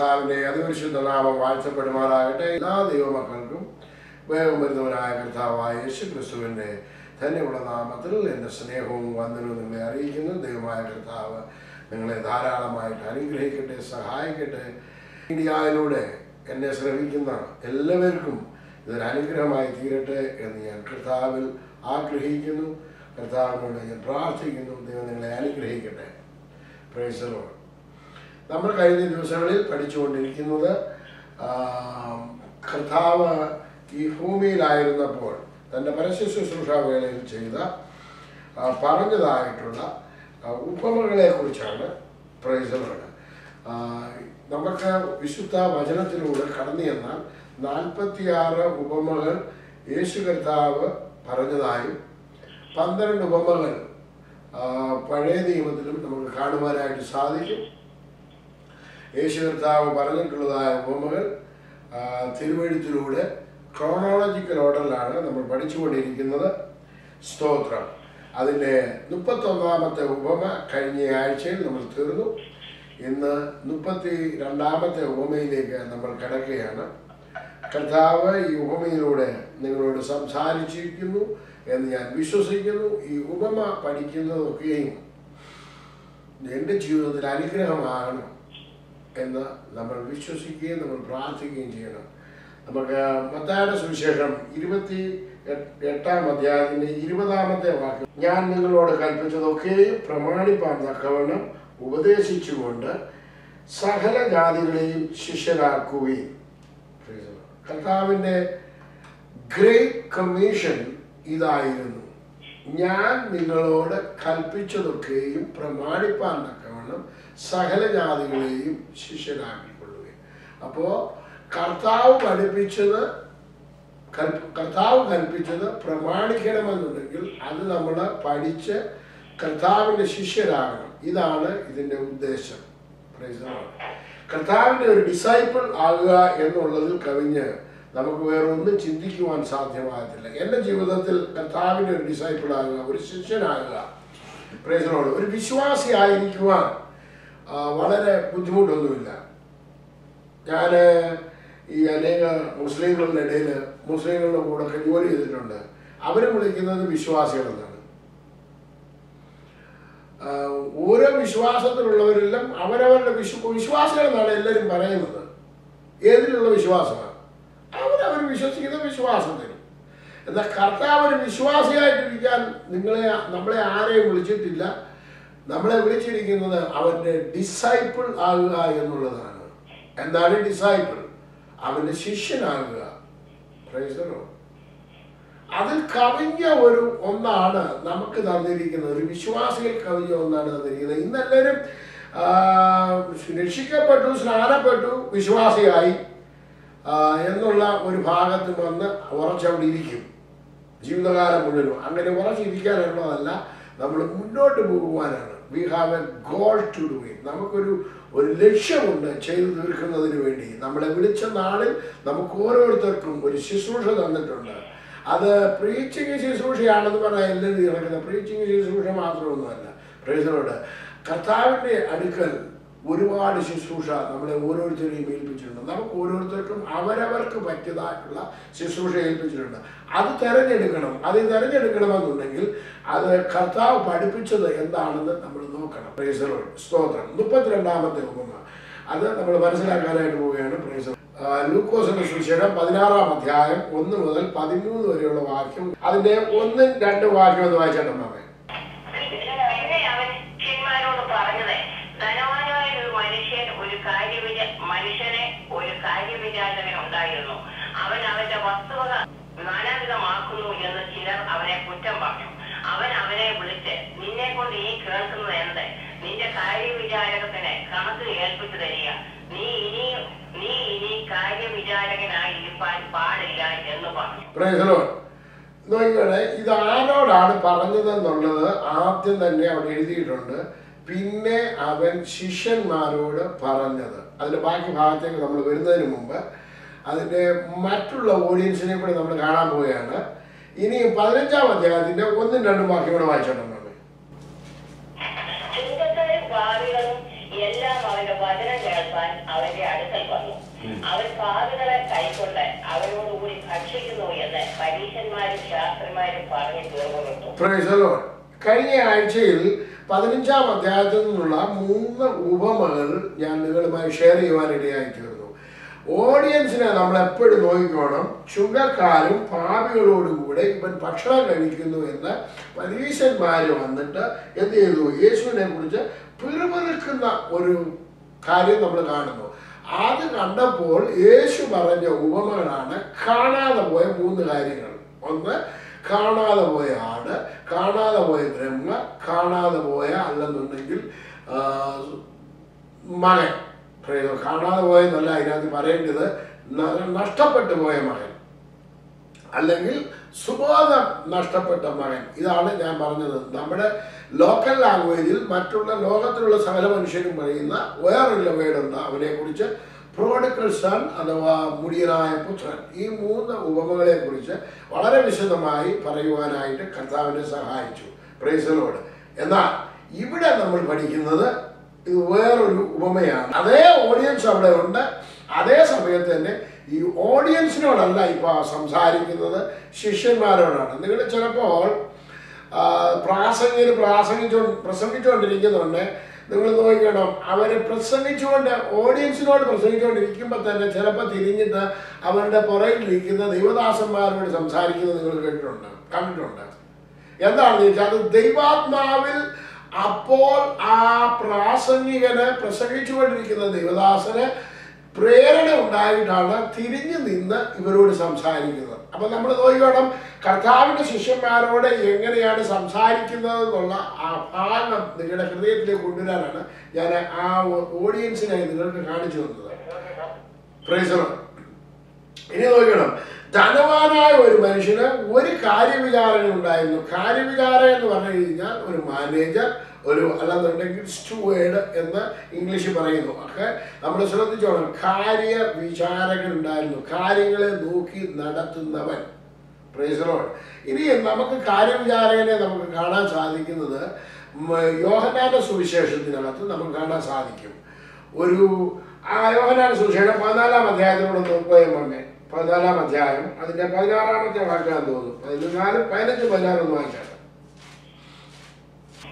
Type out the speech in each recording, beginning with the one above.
കർത്താവിൻ്റെ അതിപരിശുദ്ധ നാമം വാഴ്ത്തപ്പെടുമാറാകട്ടെ. എല്ലാ ദൈവമക്കൾക്കും വേഗം വരുന്നവനായ കർത്താവായ യേശു ക്രിസ്തുവിൻ്റെ തന്നെയുള്ള നാമത്തിൽ എൻ്റെ സ്നേഹവും വന്ദനവും നിങ്ങളെ അറിയിക്കുന്നു. ദൈവമായ കർത്താവ് നിങ്ങളെ ധാരാളമായിട്ട് അനുഗ്രഹിക്കട്ടെ, സഹായിക്കട്ടെ. മീഡിയയിലൂടെ എന്നെ ശ്രമിക്കുന്ന എല്ലാവർക്കും ഇതൊരു അനുഗ്രഹമായി തീരട്ടെ എന്ന് ഞാൻ കർത്താവിൽ ആഗ്രഹിക്കുന്നു. കർത്താവിനോട് ഞാൻ പ്രാർത്ഥിക്കുന്നു. ദൈവം നിങ്ങളെ അനുഗ്രഹിക്കട്ടെ. Price the Lord. നമ്മൾ കഴിഞ്ഞ ദിവസങ്ങളിൽ പഠിച്ചുകൊണ്ടിരിക്കുന്നത് കർത്താവ് ഈ ഭൂമിയിലായിരുന്നപ്പോൾ തൻ്റെ പരസ്യ ശുശ്രൂഷാ വേളയിൽ ചെയ്ത പറഞ്ഞതായിട്ടുള്ള ഉപമകളെ കുറിച്ചാണ്. Price the Lord. നമുക്ക് വിശുദ്ധ വചനത്തിലൂടെ കടന്നു ചെന്നാൽ 46 ഉപമകൾ യേശു കർത്താവ് പറഞ്ഞതായും 12 ഉപമകൾ പഴയ നിയമത്തിലും നമുക്ക് കാണുവാനായിട്ട് സാധിക്കും. യേശു കർത്താവ് പറഞ്ഞിട്ടുള്ളതായ ഉപമകൾ തിരുവെഴുത്തിലൂടെ ക്രോണോളജിക്കൽ ഓർഡറിലാണ് നമ്മൾ പഠിച്ചുകൊണ്ടിരിക്കുന്നത്. സ്തോത്രം. അതിൻ്റെ 31ാമത്തെ ഉപമ കഴിഞ്ഞ ആഴ്ചയിൽ നമ്മൾ തീർന്നു. ഇന്ന് 32ാമത്തെ ഉപമയിലേക്ക് നമ്മൾ കിടക്കുകയാണ്. കർത്താവ് ഈ ഉപമയിലൂടെ നിങ്ങളോട് സംസാരിച്ചിരിക്കുന്നു എന്ന് ഞാൻ വിശ്വസിക്കുന്നു. ഈ ഉപമ പഠിക്കുന്നതൊക്കെയും എൻ്റെ ജീവിതത്തിൽ അനുഗ്രഹമാകണം എന്ന് നമ്മൾ വിശ്വസിക്കുകയും നമ്മൾ പ്രാർത്ഥിക്കുകയും ചെയ്യണം. നമുക്ക് മത്തായിയുടെ സുവിശേഷം 28-ാം അധ്യായത്തിൻ്റെ 20ാമത്തെ വാക്യം, ഞാൻ നിങ്ങളോട് കൽപ്പിച്ചതൊക്കെയും പ്രമാണിപ്പാൻ തക്കവണ്ണം ഉപദേശിച്ചുകൊണ്ട് സകല ജാതികളെയും ശിഷ്യരാക്കുകയും. കർത്താവിൻ്റെ ഗ്രേറ്റ് കമ്മീഷൻ ഇതായിരുന്നു: ഞാൻ നിങ്ങളോട് കൽപ്പിച്ചതൊക്കെയും പ്രമാണിപ്പാൻ തക്കവണ്ണം സകല ജാതികളെയും ശിഷ്യരാക്കിക്കൊള്ളുക. അപ്പോൾ കർത്താവ് കൽപ്പിച്ചത് പ്രമാണിക്കണമെന്നുണ്ടെങ്കിൽ അത് നമ്മൾ പഠിച്ച് കർത്താവിൻ്റെ ശിഷ്യരാകണം. ഇതാണ് ഇതിൻ്റെ ഉദ്ദേശം. കർത്താവിൻ്റെ ഒരു ഡിസൈപ്പിൾ ആകുക എന്നുള്ളതിൽ കവിഞ്ഞ് നമുക്ക് വേറെ ഒന്നും ചിന്തിക്കുവാൻ സാധ്യമാകത്തില്ല. എൻ്റെ ജീവിതത്തിൽ കർത്താവിൻ്റെ ഒരു ഡിസൈപ്പിൾ ആകുക, ഒരു ശിഷ്യനാകുക, പ്രൈസിനോട് ഒരു വിശ്വാസിയായിരിക്കുവാൻ വളരെ ബുദ്ധിമുട്ടൊന്നുമില്ല. ഞാൻ ഈ അനേക മുസ്ലിങ്ങളുടെ ഇടയിൽ മുസ്ലിങ്ങളുടെ കൂടെ ജോലി ചെയ്തിട്ടുണ്ട്. അവർ വിളിക്കുന്നത് വിശ്വാസികളെന്നാണ്. ഓരോ വിശ്വാസത്തിലുള്ളവരെല്ലാം അവരവരുടെ വിശ്വാസികളെന്നാണ് എല്ലാവരും പറയുന്നത്. ഏതിലുള്ള വിശ്വാസമാണ്? അവരവർ വിശ്വസിക്കുന്ന വിശ്വാസത്തിന്. എന്നാൽ കർത്താവ് ഒരു വിശ്വാസിയായിട്ടിരിക്കാൻ നമ്മളെ ആരെയും വിളിച്ചിട്ടില്ല. നമ്മളെ വിളിച്ചിരിക്കുന്നത് അവൻ്റെ ഡിസൈപ്പിൾ ആകുക എന്നുള്ളതാണ്. എന്താണ് ഡിസൈപ്പിൾ? അവൻ്റെ ശിഷ്യനാകുക. Price the Lord. അതിൽ കവിഞ്ഞ ഒന്നാണ് നമുക്ക് തന്നിരിക്കുന്നത്. ഒരു വിശ്വാസികൾ കവിഞ്ഞ ഒന്നാണ് തന്നിരിക്കുന്നത്. ഇന്നെല്ലാവരും രക്ഷിക്കപ്പെട്ടു, സ്നാനപ്പെട്ടു, വിശ്വാസിയായി എന്നുള്ള ഒരു ഭാഗത്ത് വന്ന് ഉറച്ചവിടെ ഇരിക്കും ജീവിതകാലം മുഴുവനും. അങ്ങനെ ഉറച്ചിരിക്കാനുള്ളതല്ല, നമ്മൾ മുന്നോട്ട് പോകുവാനാണ്. We have a goal to do it. നമുക്കൊരു ലക്ഷ്യമുണ്ട് ചെയ്തു തീർക്കുന്നതിന് വേണ്ടി. നമ്മളെ വിളിച്ച നാളിൽ നമുക്ക് ഓരോരുത്തർക്കും ഒരു ശുശ്രൂഷ തന്നിട്ടുണ്ട്. അത് പ്രീച്ചിങ് ശുശ്രൂഷയാണെന്ന് പറഞ്ഞാൽ എല്ലാവരും നടക്കുന്ന പ്രീച്ചിങ് ശുശ്രൂഷ മാത്രമൊന്നുമല്ല. Praise the Lord. കർത്താവിൻ്റെ അടുക്കൽ ഒരുപാട് ശുശ്രൂഷ നമ്മളെ ഓരോരുത്തരെയും ഏൽപ്പിച്ചിട്ടുണ്ട്. നമുക്ക് ഓരോരുത്തർക്കും അവരവർക്ക് പറ്റിയതായിട്ടുള്ള ശുശ്രൂഷ ഏൽപ്പിച്ചിട്ടുണ്ട്. അത് തിരഞ്ഞെടുക്കണം. അത് തിരഞ്ഞെടുക്കണമെന്നുണ്ടെങ്കിൽ അത് കർത്താവ് പഠിപ്പിച്ചത് എന്താണെന്ന് നമ്മൾ നോക്കണം. Price the Lord. സ്തോത്രം. 32ാമത്തെ ഉപമ അത് നമ്മൾ മനസ്സിലാക്കാനായിട്ട് പോവുകയാണ്. Price the Lord. ലൂക്കോസിന്റെ സുവിശേഷം 16-ാം അധ്യായം 1 മുതൽ 13 വരെയുള്ള വാക്യം, അതിന്റെ 1-2 വാക്യം ഒന്ന് വായിച്ചാൽ മതി. മനുഷ്യനെ ഒരു കാര്യവിചാരകൻ ഉണ്ടായിരുന്നു. അവൻ അവന്റെ വസ്തുവക നാനാവിധമാക്കുന്നു എന്ന് ചിലർ അവനെ കുറ്റം പറഞ്ഞു. അവൻ അവനെ വിളിച്ച്, നിന്നെ കൊണ്ട് ഈ കേൾക്കുന്നത് എന്ത്? നിന്റെ കാര്യവിചാരകത്തിന് കണക്ക് ഏൽപ്പിച്ചു തരിക. നീ ഇനി കാര്യവിചാരകനായി ഇരിപ്പാൻ പാടില്ല എന്ന് പറഞ്ഞു. നോക്കിക്കോട്ടെ, ഇത് ആരോടാണ് പറഞ്ഞതെന്നുള്ളത് ആദ്യം തന്നെ അവിടെ എഴുതിയിട്ടുണ്ട്. പിന്നെ അവൻ ശിഷ്യന്മാരോട് പറഞ്ഞത്. അതിൻ്റെ ബാക്കി ഭാഗത്തേക്ക് നമ്മൾ വരുന്നതിന് മുമ്പ് അതിൻ്റെ മറ്റുള്ള ഓഡിയൻസിനെ കൂടെ നമ്മൾ കാണാൻ പോവുകയാണ്. ഇനി 15-ാം അധ്യായത്തിൻ്റെ 1-2 വാക്യം കൂടെ വായിച്ചോട്ടെ. എല്ലാം അവന്റെ വചനം കേൾക്കാൻ അവന്റെ അടുക്കൽ വന്നു. അവൻ പാപികളെ കൈക്കൊണ്ട് അവരോടുകൂടി ഭക്ഷിക്കുന്നു എന്ന് പരീശന്മാരും ശാസ്ത്രിമാരും പറഞ്ഞ് തീർന്നു. കഴിഞ്ഞ ആഴ്ചയിൽ 15-ാം അധ്യായത്തിൽ നിന്നുള്ള 3 ഉപമകൾ ഞാൻ നിങ്ങളുമായി ഷെയർ ചെയ്യുവാനിടയായി തീർന്നു. ഓഡിയൻസിനെ നമ്മൾ എപ്പോഴും നോക്കിക്കോണം. ചുങ്കക്കാരും പാപികളോടുകൂടെ ഇവൻ ഭക്ഷണം കഴിക്കുന്നു എന്ന് പരീശന്മാര് വന്നിട്ട് എന്ത് ചെയ്തു? യേശുവിനെ കുറിച്ച് പിറുപിറുക്കുന്ന ഒരു കാര്യം നമ്മൾ കാണുന്നു. അത് കണ്ടപ്പോൾ യേശു പറഞ്ഞ ഉപമകളാണ് കാണാതെ പോയ 3 കാര്യങ്ങൾ. ഒന്ന്, കാണാതെ പോയ ആട്, കാണാതെ പോയ ബ്രഹ്മ, കാണാതെ പോയ അല്ലെന്നുണ്ടെങ്കിൽ മകൻ. കാണാതെ പോയെന്നല്ല അതിനകത്ത് പറയേണ്ടത്, നഷ്ടപ്പെട്ടു പോയ മകൻ അല്ലെങ്കിൽ സുബോധം നഷ്ടപ്പെട്ട മകൻ. ഇതാണ് ഞാൻ പറഞ്ഞത്. നമ്മുടെ ലോക്കൽ ലാംഗ്വേജിൽ മറ്റുള്ള ലോകത്തിലുള്ള സകല മനുഷ്യരും പറയുന്ന വേറൊരു വേടുണ്ട് അവനെ കുറിച്ച്, പ്രോഡിഗൽ സൺ അഥവാ മുടിയനായ പുത്രൻ. ഈ 3 ഉപമകളെ കുറിച്ച് വളരെ വിശദമായി പറയുവാനായിട്ട് കർത്താവിനെ സഹായിച്ചു. Price the Lord. എന്നാൽ ഇവിടെ നമ്മൾ പഠിക്കുന്നത് ഇത് വേറൊരു ഉപമയാണ്. അതേ ഓഡിയൻസ് അവിടെ ഉണ്ട്. അതേ സമയത്ത് തന്നെ ഈ ഓഡിയൻസിനോടല്ല ഇപ്പൊ സംസാരിക്കുന്നത്, ശിഷ്യന്മാരോടാണ്. നിങ്ങൾ ചിലപ്പോൾ പ്രസംഗിച്ചുകൊണ്ടിരിക്കുന്നുണ്ട്. നിങ്ങൾ നോക്കണം, അവരെ പ്രസംഗിച്ചുകൊണ്ട് ഓഡിയൻസിനോട് പ്രസംഗിച്ചുകൊണ്ടിരിക്കുമ്പോൾ തന്നെ ചിലപ്പോൾ തിരിഞ്ഞിട്ട് അവരുടെ പുറകിലിരിക്കുന്ന ദൈവദാസന്മാരോട് സംസാരിക്കുന്നത് നിങ്ങൾ കണ്ടിട്ടുണ്ട്. എന്താണെന്ന് ചോദിച്ചാൽ അത് ദൈവാത്മാവിൽ അപ്പോൾ ആ പ്രാസംഗികന് പ്രസംഗിച്ചുകൊണ്ടിരിക്കുന്ന ദൈവദാസന് പ്രേരണ ഉണ്ടായിട്ടാണ് തിരിഞ്ഞു നിന്ന് ഇവരോട് സംസാരിക്കുന്നത്. അപ്പൊ നമ്മൾ നോക്കണം, കർത്താവിന്റെ ശിഷ്യന്മാരോട് എങ്ങനെയാണ് സംസാരിക്കുന്നത് എന്നുള്ള ആ ഭാഗം നിങ്ങളുടെ ഹൃദയത്തിലേക്ക് കൊണ്ടുവരാനാണ് ഞാൻ ആ ഓഡിയൻസിനായി നിങ്ങൾക്ക് കാണിച്ചു തന്നത്. Price the Lord. ഇനി നോക്കണം, ധനവാനായ ഒരു മനുഷ്യന് ഒരു കാര്യവിചാരണ ഉണ്ടായിരുന്നു. കാര്യവിചാരണ എന്ന് പറഞ്ഞു കഴിഞ്ഞാൽ ഒരു മാനേജർ, ഒരു അല്ലാന്നുണ്ടെങ്കിൽ സ്റ്റുവേർഡ് എന്ന് ഇംഗ്ലീഷിൽ പറയുന്നു. ഒക്കെ നമ്മൾ ശ്രദ്ധിച്ചോണം. കാര്യവിചാരകൻ ഉണ്ടായിരുന്നു, കാര്യങ്ങളെ നോക്കി നടത്തുന്നവൻ. Price the Lord. ഇനി നമുക്ക് കാര്യവിചാരകനെ നമുക്ക് കാണാൻ സാധിക്കുന്നത് യോഹന്നാന്റെ സുവിശേഷത്തിനകത്ത് നമുക്ക് കാണാൻ സാധിക്കും. ഒരു യോഹന്നാന്റെ സുവിശേഷം 14-ാം അധ്യായത്തിലൂടെ നോക്കുകയും 14-ാം അധ്യായം അതിന്റെ 16-ാമത്തെ വാക്യം തോന്നുന്നു. 14, 15, 16 ഒന്ന് വായിച്ചാണ്.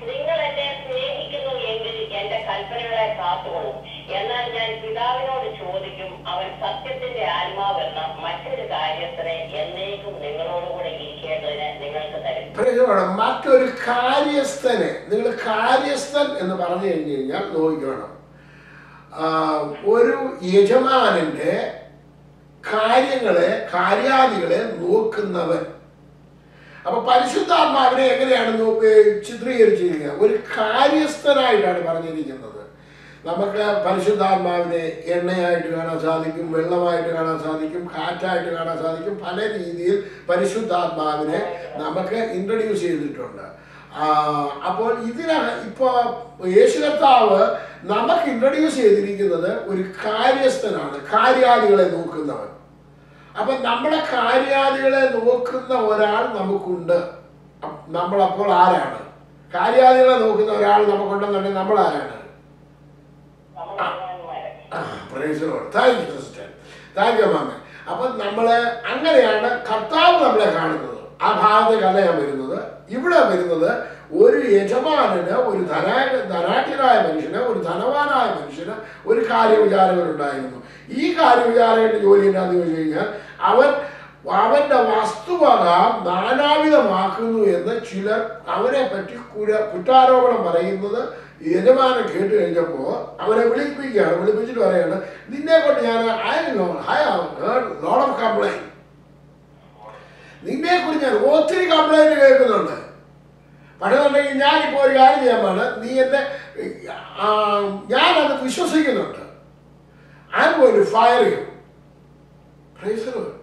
നിങ്ങൾ എന്നെ സ്നേഹിക്കുന്നു എങ്കിൽ എന്റെ കൽപ്പനകളെ കാത്തുകൊള്ളും. എന്നാൽ ഞാൻ പിതാവിനോട് ചോദിക്കും, അവൻ സത്യത്തിന്റെ ആത്മാവെന്ന മറ്റൊരു കാര്യസ്ഥനെ എന്നേക്കും നിങ്ങളോടുകൂടെ ഇരിക്കേണ്ടതിന് നിങ്ങൾക്ക് തരും. മറ്റൊരു കാര്യസ്ഥനെ, നിങ്ങൾ കാര്യസ്ഥൻ എന്ന് പറഞ്ഞു കഴിഞ്ഞു കഴിഞ്ഞാൽ നോക്കണം, ഒരു യജമാനന്റെ കാര്യാദികളെ നോക്കുന്നവൻ. അപ്പൊ പരിശുദ്ധാത്മാവിനെ എങ്ങനെയാണ് ചിത്രീകരിച്ചിരിക്കുന്നത്? ഒരു കാര്യസ്ഥനായിട്ടാണ് പറഞ്ഞിരിക്കുന്നത്. നമുക്ക് പരിശുദ്ധാത്മാവിനെ എണ്ണയായിട്ട് കാണാൻ സാധിക്കും, വെള്ളമായിട്ട് കാണാൻ സാധിക്കും, കാറ്റായിട്ട് കാണാൻ സാധിക്കും. പല രീതിയിൽ പരിശുദ്ധാത്മാവിനെ നമുക്ക് ഇൻട്രൊഡ്യൂസ് ചെയ്തിട്ടുണ്ട്. അപ്പോൾ ഇപ്പൊ യേശു കർത്താവ് നമുക്ക് ഇൻട്രൊഡ്യൂസ് ചെയ്തിരിക്കുന്നത് ഒരു കാര്യസ്ഥനാണ്, കാര്യാദികളെ നോക്കുന്നവൻ. അപ്പൊ നമ്മളെ കാര്യാദികളെ നോക്കുന്ന ഒരാൾ നമുക്കുണ്ട്. നമ്മളപ്പോൾ ആരാണ്? കാര്യാദികളെ നോക്കുന്ന ഒരാൾ നമുക്കുണ്ടെന്നുണ്ടെങ്കിൽ നമ്മൾ ആരാണ്? Thank you mama. അപ്പൊ നമ്മള് അങ്ങനെയാണ് കർത്താവ് നമ്മളെ കാണുന്നത്. ആ ഭാഗത്തേക്കല്ല ഞാൻ വരുന്നത്. ഇവിടെ വരുന്നത് ഒരു യജമാനന്, ഒരു ധനാഢ്യനായ മനുഷ്യന്, ഒരു ധനവാനായ മനുഷ്യന് ഒരു കാര്യവിചാരകനുണ്ടായിരുന്നു. ഈ കാര്യവിചാരകന്റെ ജോലി എന്താണെന്ന് ചോദിച്ചു കഴിഞ്ഞാൽ അവന്റെ വസ്തുവക നാനാവിധമാക്കുന്നു എന്ന് ചിലർ അവനെ പറ്റി കുറ്റാരോപണം പറയുന്നത് യജമാനൻ കേട്ട് കഴിഞ്ഞപ്പോ അവനെ വിളിപ്പിച്ചിട്ട് പറയാണ്, നിന്നെ കൊണ്ട് ഞാൻ നിന്നെ കുറിച്ച് ഞാൻ ഒത്തിരി കംപ്ലൈന്റ് കേൾക്കുന്നുണ്ട്. പക്ഷെന്നുണ്ടെങ്കിൽ ഞാനിപ്പോ ഒരു കാര്യം ചെയ്യാൻ പാടില്ല, നീ എന്നെ ഞാനത് വിശ്വസിക്കുന്നുണ്ട്. I am going to fire you. Praise the lord.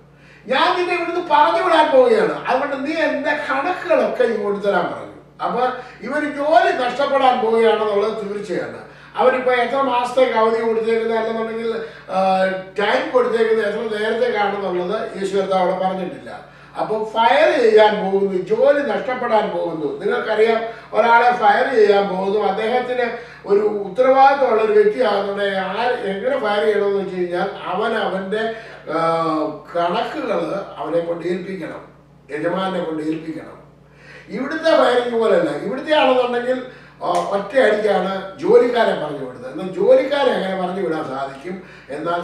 ഞാൻ നിന്നെ ഇവിടുന്ന് പറഞ്ഞു വിടാൻ പോവുകയാണ്. അതുകൊണ്ട് നീ എന്റെ കണക്കുകളൊക്കെ ഇങ്ങോട്ട് തരാൻ പറഞ്ഞു. അപ്പൊ ഇവർ ജോലി നഷ്ടപ്പെടാൻ പോവുകയാണെന്നുള്ളത് തീർച്ചയാണ്. അവരിപ്പോ എത്ര മാസത്തേക്ക് അവധി കൊടുത്തേക്കുന്നത് അല്ലെന്നുണ്ടെങ്കിൽ ടൈം കൊടുത്തേക്കുന്നത് എത്ര നേരത്തേക്കാണെന്നുള്ളത് യേശു കർത്താവ് അവിടെ പറഞ്ഞിട്ടില്ല. അപ്പോൾ ഫയർ ചെയ്യാൻ പോകുന്നു, ജോലി നഷ്ടപ്പെടാൻ പോകുന്നു. നിങ്ങൾക്കറിയാം, ഒരാളെ ഫയർ ചെയ്യാൻ പോകുന്നു, അദ്ദേഹത്തിന് ഒരു ഉത്തരവാദിത്തമുള്ള ഒരു വ്യക്തിയാകുന്നുണ്ടെങ്കിൽ എങ്ങനെ ഫയർ ചെയ്യണമെന്ന് വെച്ച് കഴിഞ്ഞാൽ അവൻ്റെ കണക്കുകൾ അവനെ കൊണ്ട് ഏൽപ്പിക്കണം, യജമാനെ കൊണ്ട് ഏൽപ്പിക്കണം. ഇവിടുത്തെ ഫയറിങ് പോലെയല്ല. ഇവിടുത്തെ ആണെന്നുണ്ടെങ്കിൽ ഒറ്റയടിക്കാണ് ജോലിക്കാരെ പറഞ്ഞു വിടുന്നത്. എന്നാൽ ജോലിക്കാരെ എങ്ങനെ പറഞ്ഞു വിടാൻ സാധിക്കും? എന്നാൽ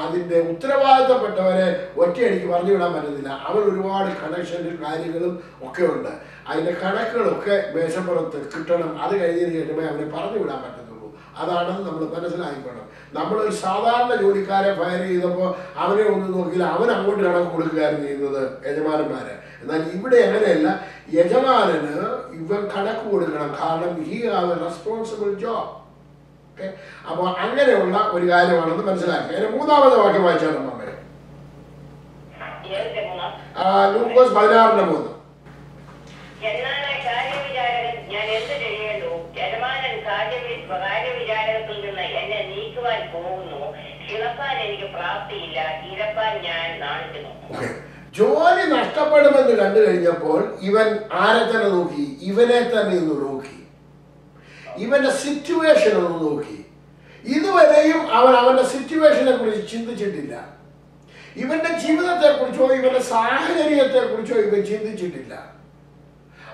അതിൻ്റെ ഉത്തരവാദിത്തപ്പെട്ടവരെ ഒറ്റയടിക്ക് പറഞ്ഞു വിടാൻ പറ്റുന്നില്ല. അവൻ ഒരുപാട് കണക്ഷനും കാര്യങ്ങളും ഒക്കെ ഉണ്ട്. അതിൻ്റെ കണക്കുകളൊക്കെ മേശപ്പുറത്ത് കിട്ടണം. അത് കഴിഞ്ഞതിന് ശേഷമേ അവനെ പറഞ്ഞു വിടാൻ പറ്റത്തുള്ളൂ. അതാണ് നമ്മൾ മനസ്സിലാക്കിക്കണം. നമ്മളൊരു സാധാരണ ജോലിക്കാരെ ഫയർ ചെയ്തപ്പോൾ അവനെ ഒന്നും നോക്കിയില്ല, അവൻ അങ്ങോട്ട് കണക്ക് കൊടുക്കുകയായിരുന്നു ചെയ്യുന്നത് യജമാനന്മാരെ. എന്നാൽ ഇവിടെ അങ്ങനെയല്ല, യജമാനന് ഇവൻ കണക്ക് കൊടുക്കണം. കാരണം he have A responsible job. Okay, അപ്പോൾ അങ്ങനെയുള്ള ഒരു കാര്യമാണെന്ന് മനസ്സിലാക്കി. അതിന് മൂന്നാമത്തെ വാക്യം വായിച്ചാണ് അമ്മ. ലൂക്കോസ് 16:3. ഞാൻ എന്ത് ചെയ്യേണ്ടു? യജമാനൻ കാര്യവിചാരകത്തിൽ നിന്ന് എന്നെ നീക്കുവാൻ പോകുന്നു. കിളപ്പാൻ എനിക്ക് പ്രാപ്തിയില്ല, ഇരപ്പാൻ ഞാൻ നാണിക്കുന്നു. ജോലി നഷ്ടപ്പെടുമെന്ന് കണ്ടു കഴിഞ്ഞപ്പോൾ ഇവൻ ആരെ തന്നെ നോക്കി? ഇവനെ തന്നെ ഒന്ന് നോക്കി, ഇവന്റെ സിറ്റുവേഷൻ ഒന്ന് നോക്കി. ഇതുവരെയും അവൻ അവന്റെ സിറ്റുവേഷനെ കുറിച്ച് ചിന്തിച്ചിട്ടില്ല. ഇവന്റെ ജീവിതത്തെ കുറിച്ചോ ഇവന്റെ സാഹചര്യത്തെ കുറിച്ചോ ഇവൻ ചിന്തിച്ചിട്ടില്ല.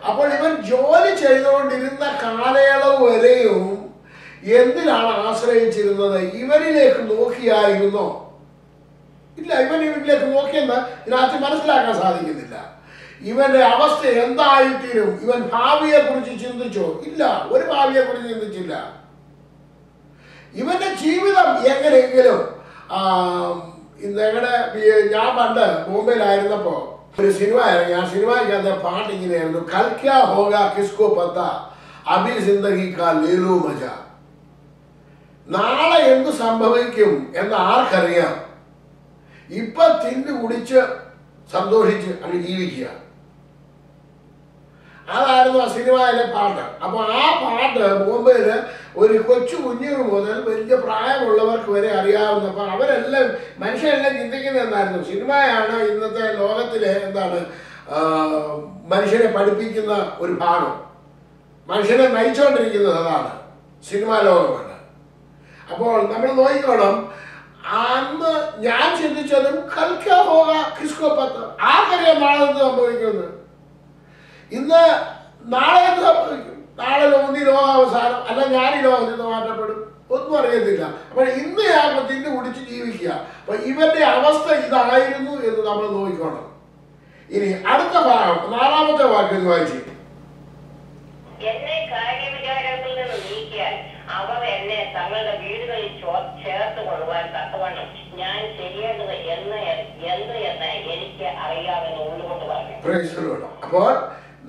അപ്പോൾ ഇവൻ ജോലി ചെയ്തുകൊണ്ടിരുന്ന കാലയളവ് വരെയും എന്തിനാണ് ആശ്രയിച്ചിരുന്നത്? ഇവരിലേക്ക് നോക്കിയായിരുന്നോ? ഇല്ല, ഇവൻ ഇവരിലേക്ക് നോക്കിയെന്ന് ഇതിനകത്ത് മനസ്സിലാക്കാൻ സാധിക്കുന്നില്ല. ഇവന്റെ അവസ്ഥ എന്തായിത്തീരും? ഇവൻ ഭാവിയെ കുറിച്ച് ചിന്തിച്ചോ? ഇല്ല, ഒരു ഭാവിയെ കുറിച്ച് ചിന്തിച്ചില്ല. ഇവന്റെ ജീവിതം എങ്ങനെയെങ്കിലും ഞാൻ പണ്ട് ബോംബെയിലായിരുന്നപ്പോ ഒരു സിനിമ ഇറങ്ങി. ആ സിനിമയ്ക്കകത്ത് പാട്ട് ഇങ്ങനെയായിരുന്നു, കൽ ക്യാ ഹോഗാ കിസ്കോ പത്താ അഭി സിന്ദഗി കാ ലേ ലോ മജ. നാളെ എന്ത് സംഭവിക്കും എന്ന് ആർക്കറിയാം? ഇപ്പൊ തിന്നു കുടിച്ച് സന്തോഷിച്ച് അങ്ങ് ജീവിക്കുക. അതായിരുന്നു ആ സിനിമയിലെ പാട്ട്. അപ്പൊ ആ പാട്ട് ബോംബെയില് ഒരു കൊച്ചു കുഞ്ഞുങ്ങൾ മുതൽ വലിയ പ്രായമുള്ളവർക്ക് വരെ അറിയാവുന്ന. അപ്പൊ അവരെല്ലാം മനുഷ്യരെല്ലാം ചിന്തിക്കുന്നത് എന്തായിരുന്നു? സിനിമയാണ് ഇന്നത്തെ ലോകത്തിലെ മനുഷ്യനെ പഠിപ്പിക്കുന്ന ഒരു ഭാഗം. മനുഷ്യനെ നയിച്ചുകൊണ്ടിരിക്കുന്നത് അതാണ് സിനിമാ ലോകമാണ്. അപ്പോൾ നമ്മൾ നോക്കിക്കോണം, അന്ന് ഞാൻ ചിന്തിച്ചതും കൽക്കാ ഹോഗ കിസ്കോ പത്ത്, ആർക്കറിയാം നാളെ എന്ത് സംഭവിക്കുമെന്ന്? ഇന്ന് നാളെ എന്ത് സംഭവിക്കും? നാളെ ഈ ലോകാവസാനം, അല്ല ഞാൻ ഈ ലോകത്തിൽ നിന്ന് മാറ്റപ്പെടും, ഒന്നും അറിയത്തില്ല. അപ്പോൾ ഇന്ന് ഞാൻ തിന്നു കുടിച്ച് ജീവിക്കുക. അപ്പൊ ഇവന്റെ അവസ്ഥ ഇതായിരുന്നു എന്ന് നമ്മൾ നോക്കിക്കോണം. ഇനി അടുത്ത ഭാഗം 4-ാമത്തെ വാക്യം വായിച്ചു. എന്നെ കാര്യവിചാരത്തിൽ നിന്ന് നീക്കിയാൽ അവർ എന്നെ തങ്ങളുടെ വീടുകളിൽ ചേർത്ത് കൊള്ളുവാൻ തക്കവണ്ണം ഞാൻ ചെയ്യേണ്ടത് എന്ത് എന്ന് എനിക്ക് അറിയാമെന്ന് ഉള്ളുകൊണ്ട് പറഞ്ഞു. അപ്പോൾ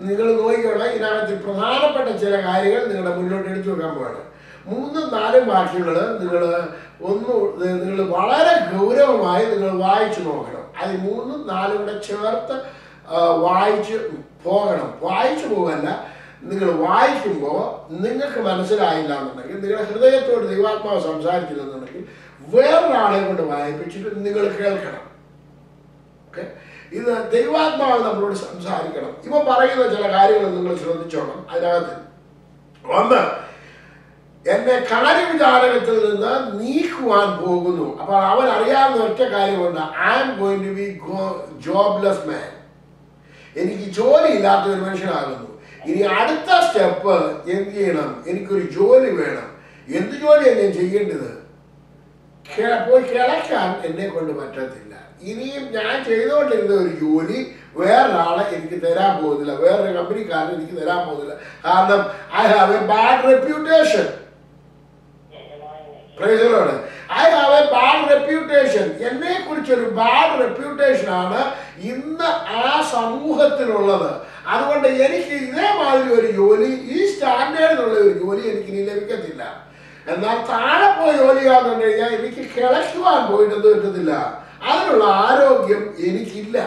നിങ്ങൾ നോക്കിക്കോണം, ഇതിനകത്ത് പ്രധാനപ്പെട്ട ചില കാര്യങ്ങൾ നിങ്ങളുടെ മുന്നോട്ട് എടുത്തു വെക്കാൻ പോവാണ്. 3-4 വാക്യങ്ങൾ നിങ്ങൾ വളരെ ഗൗരവമായി നിങ്ങൾ വായിച്ചു നോക്കണം. അത് 3-4 കൂടെ ചേർത്ത് വായിച്ചു പോകണം. വായിച്ചു പോകല്ല, നിങ്ങൾ വായിക്കുമ്പോൾ നിങ്ങൾക്ക് മനസ്സിലായില്ല എന്നുണ്ടെങ്കിൽ, നിങ്ങളുടെ ഹൃദയത്തോട് ദൈവാത്മാവ് സംസാരിക്കുന്നുണ്ടെങ്കിൽ വേറൊരാളെ കൊണ്ട് വായിപ്പിച്ചിട്ട് നിങ്ങൾ കേൾക്കണം. ഓക്കെ, ഇത് ദൈവാത്മാവ് നമ്മളോട് സംസാരിക്കണം. ഇവ പറയുന്ന ചില കാര്യങ്ങൾ നിങ്ങൾ ശ്രദ്ധിച്ചോണം. അതിനകത്ത് ഒന്ന്, എന്നെ കാര്യവിചാരകത്തിൽ നിന്ന് നീക്കുവാൻ പോകുന്നു. അപ്പൊ അവൻ അറിയാവുന്ന ഒറ്റ കാര്യമുണ്ട്, I am going to be jobless man. എനിക്ക് ജോലി ഇല്ലാത്ത ഒരു മനുഷ്യനാകുന്നു. ഇനി അടുത്ത സ്റ്റെപ്പ് എന്ത് ചെയ്യണം? എനിക്കൊരു ജോലി വേണം. എന്ത് ജോലിയാണ് ഞാൻ ചെയ്യേണ്ടത്? പോയി കിളയ്ക്കാൻ എന്നെ കൊണ്ട് പറ്റത്തില്ല. ഇനിയും ഞാൻ ചെയ്തുകൊണ്ടിരുന്ന ഒരു ജോലി വേറൊരാളെ എനിക്ക് തരാൻ പോകുന്നില്ല, വേറൊരു കമ്പനിക്കാരൻ എനിക്ക് തരാൻ പോകുന്നില്ല. കാരണം I have A bad reputation. I have A bad reputation. എന്നെ കുറിച്ചൊരു ബാഡ് റെപ്യൂട്ടേഷൻ ആണ് ഇന്ന് ആ സമൂഹത്തിനുള്ളത്. അതുകൊണ്ട് എനിക്ക് ഇതേമാതിരി ഒരു ജോലി, ഈ സ്റ്റാൻഡേർഡിലുള്ള ഒരു ജോലി എനിക്ക് ഇനി ലഭിക്കത്തില്ല. എന്നാൽ താഴെ പോയി ജോലി ചെയ്യാന്ന് കഴിഞ്ഞാൽ എനിക്ക് കിളയ്ക്കുവാൻ പോയിട്ടൊന്നും പറ്റത്തില്ല. അതിനുള്ള ആരോഗ്യം എനിക്കില്ല.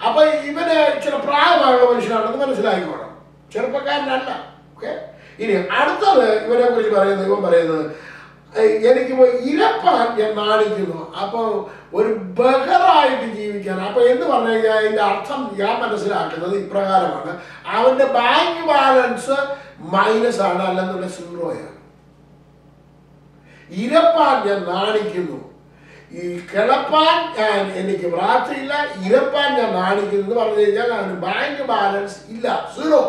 അപ്പൊ ഇവന് ഇച്ചിരി പ്രായമായുള്ള മനുഷ്യനാണെന്ന് മനസ്സിലാക്കിക്കോണം, ചെറുപ്പക്കാരനല്ല. ഓക്കെ, ഇനി അടുത്തത് ഇവനെ കുറിച്ച് പറയുന്നത്, ഇവൻ പറയുന്നത് എനിക്ക് ഇരപ്പാൻ ഞാൻ നാണിക്കുന്നു. അപ്പോൾ ഒരു ബഹറായിട്ട് ജീവിക്കാൻ ജീവിക്കാൻ. അപ്പൊ എന്ന് പറഞ്ഞു കഴിഞ്ഞാൽ അതിന്റെ അർത്ഥം ഞാൻ മനസ്സിലാക്കുന്നത് ഇപ്രകാരമാണ്: അവന്റെ ബാങ്ക് ബാലൻസ് മൈനസ് ആണ്, അല്ലെന്നുള്ള സീറോയാണ്. ഇരപ്പാൻ ഞാൻ നാണിക്കുന്നു, ഈ കിളപ്പാൻ ഞാൻ എനിക്ക് പ്രാപ്തിയില്ല, ഇരപ്പാൻ ഞാൻ നാണിക്കുന്നു എന്ന് പറഞ്ഞു കഴിഞ്ഞാൽ അവന് ബാങ്ക് ബാലൻസ് ഇല്ല, സീറോ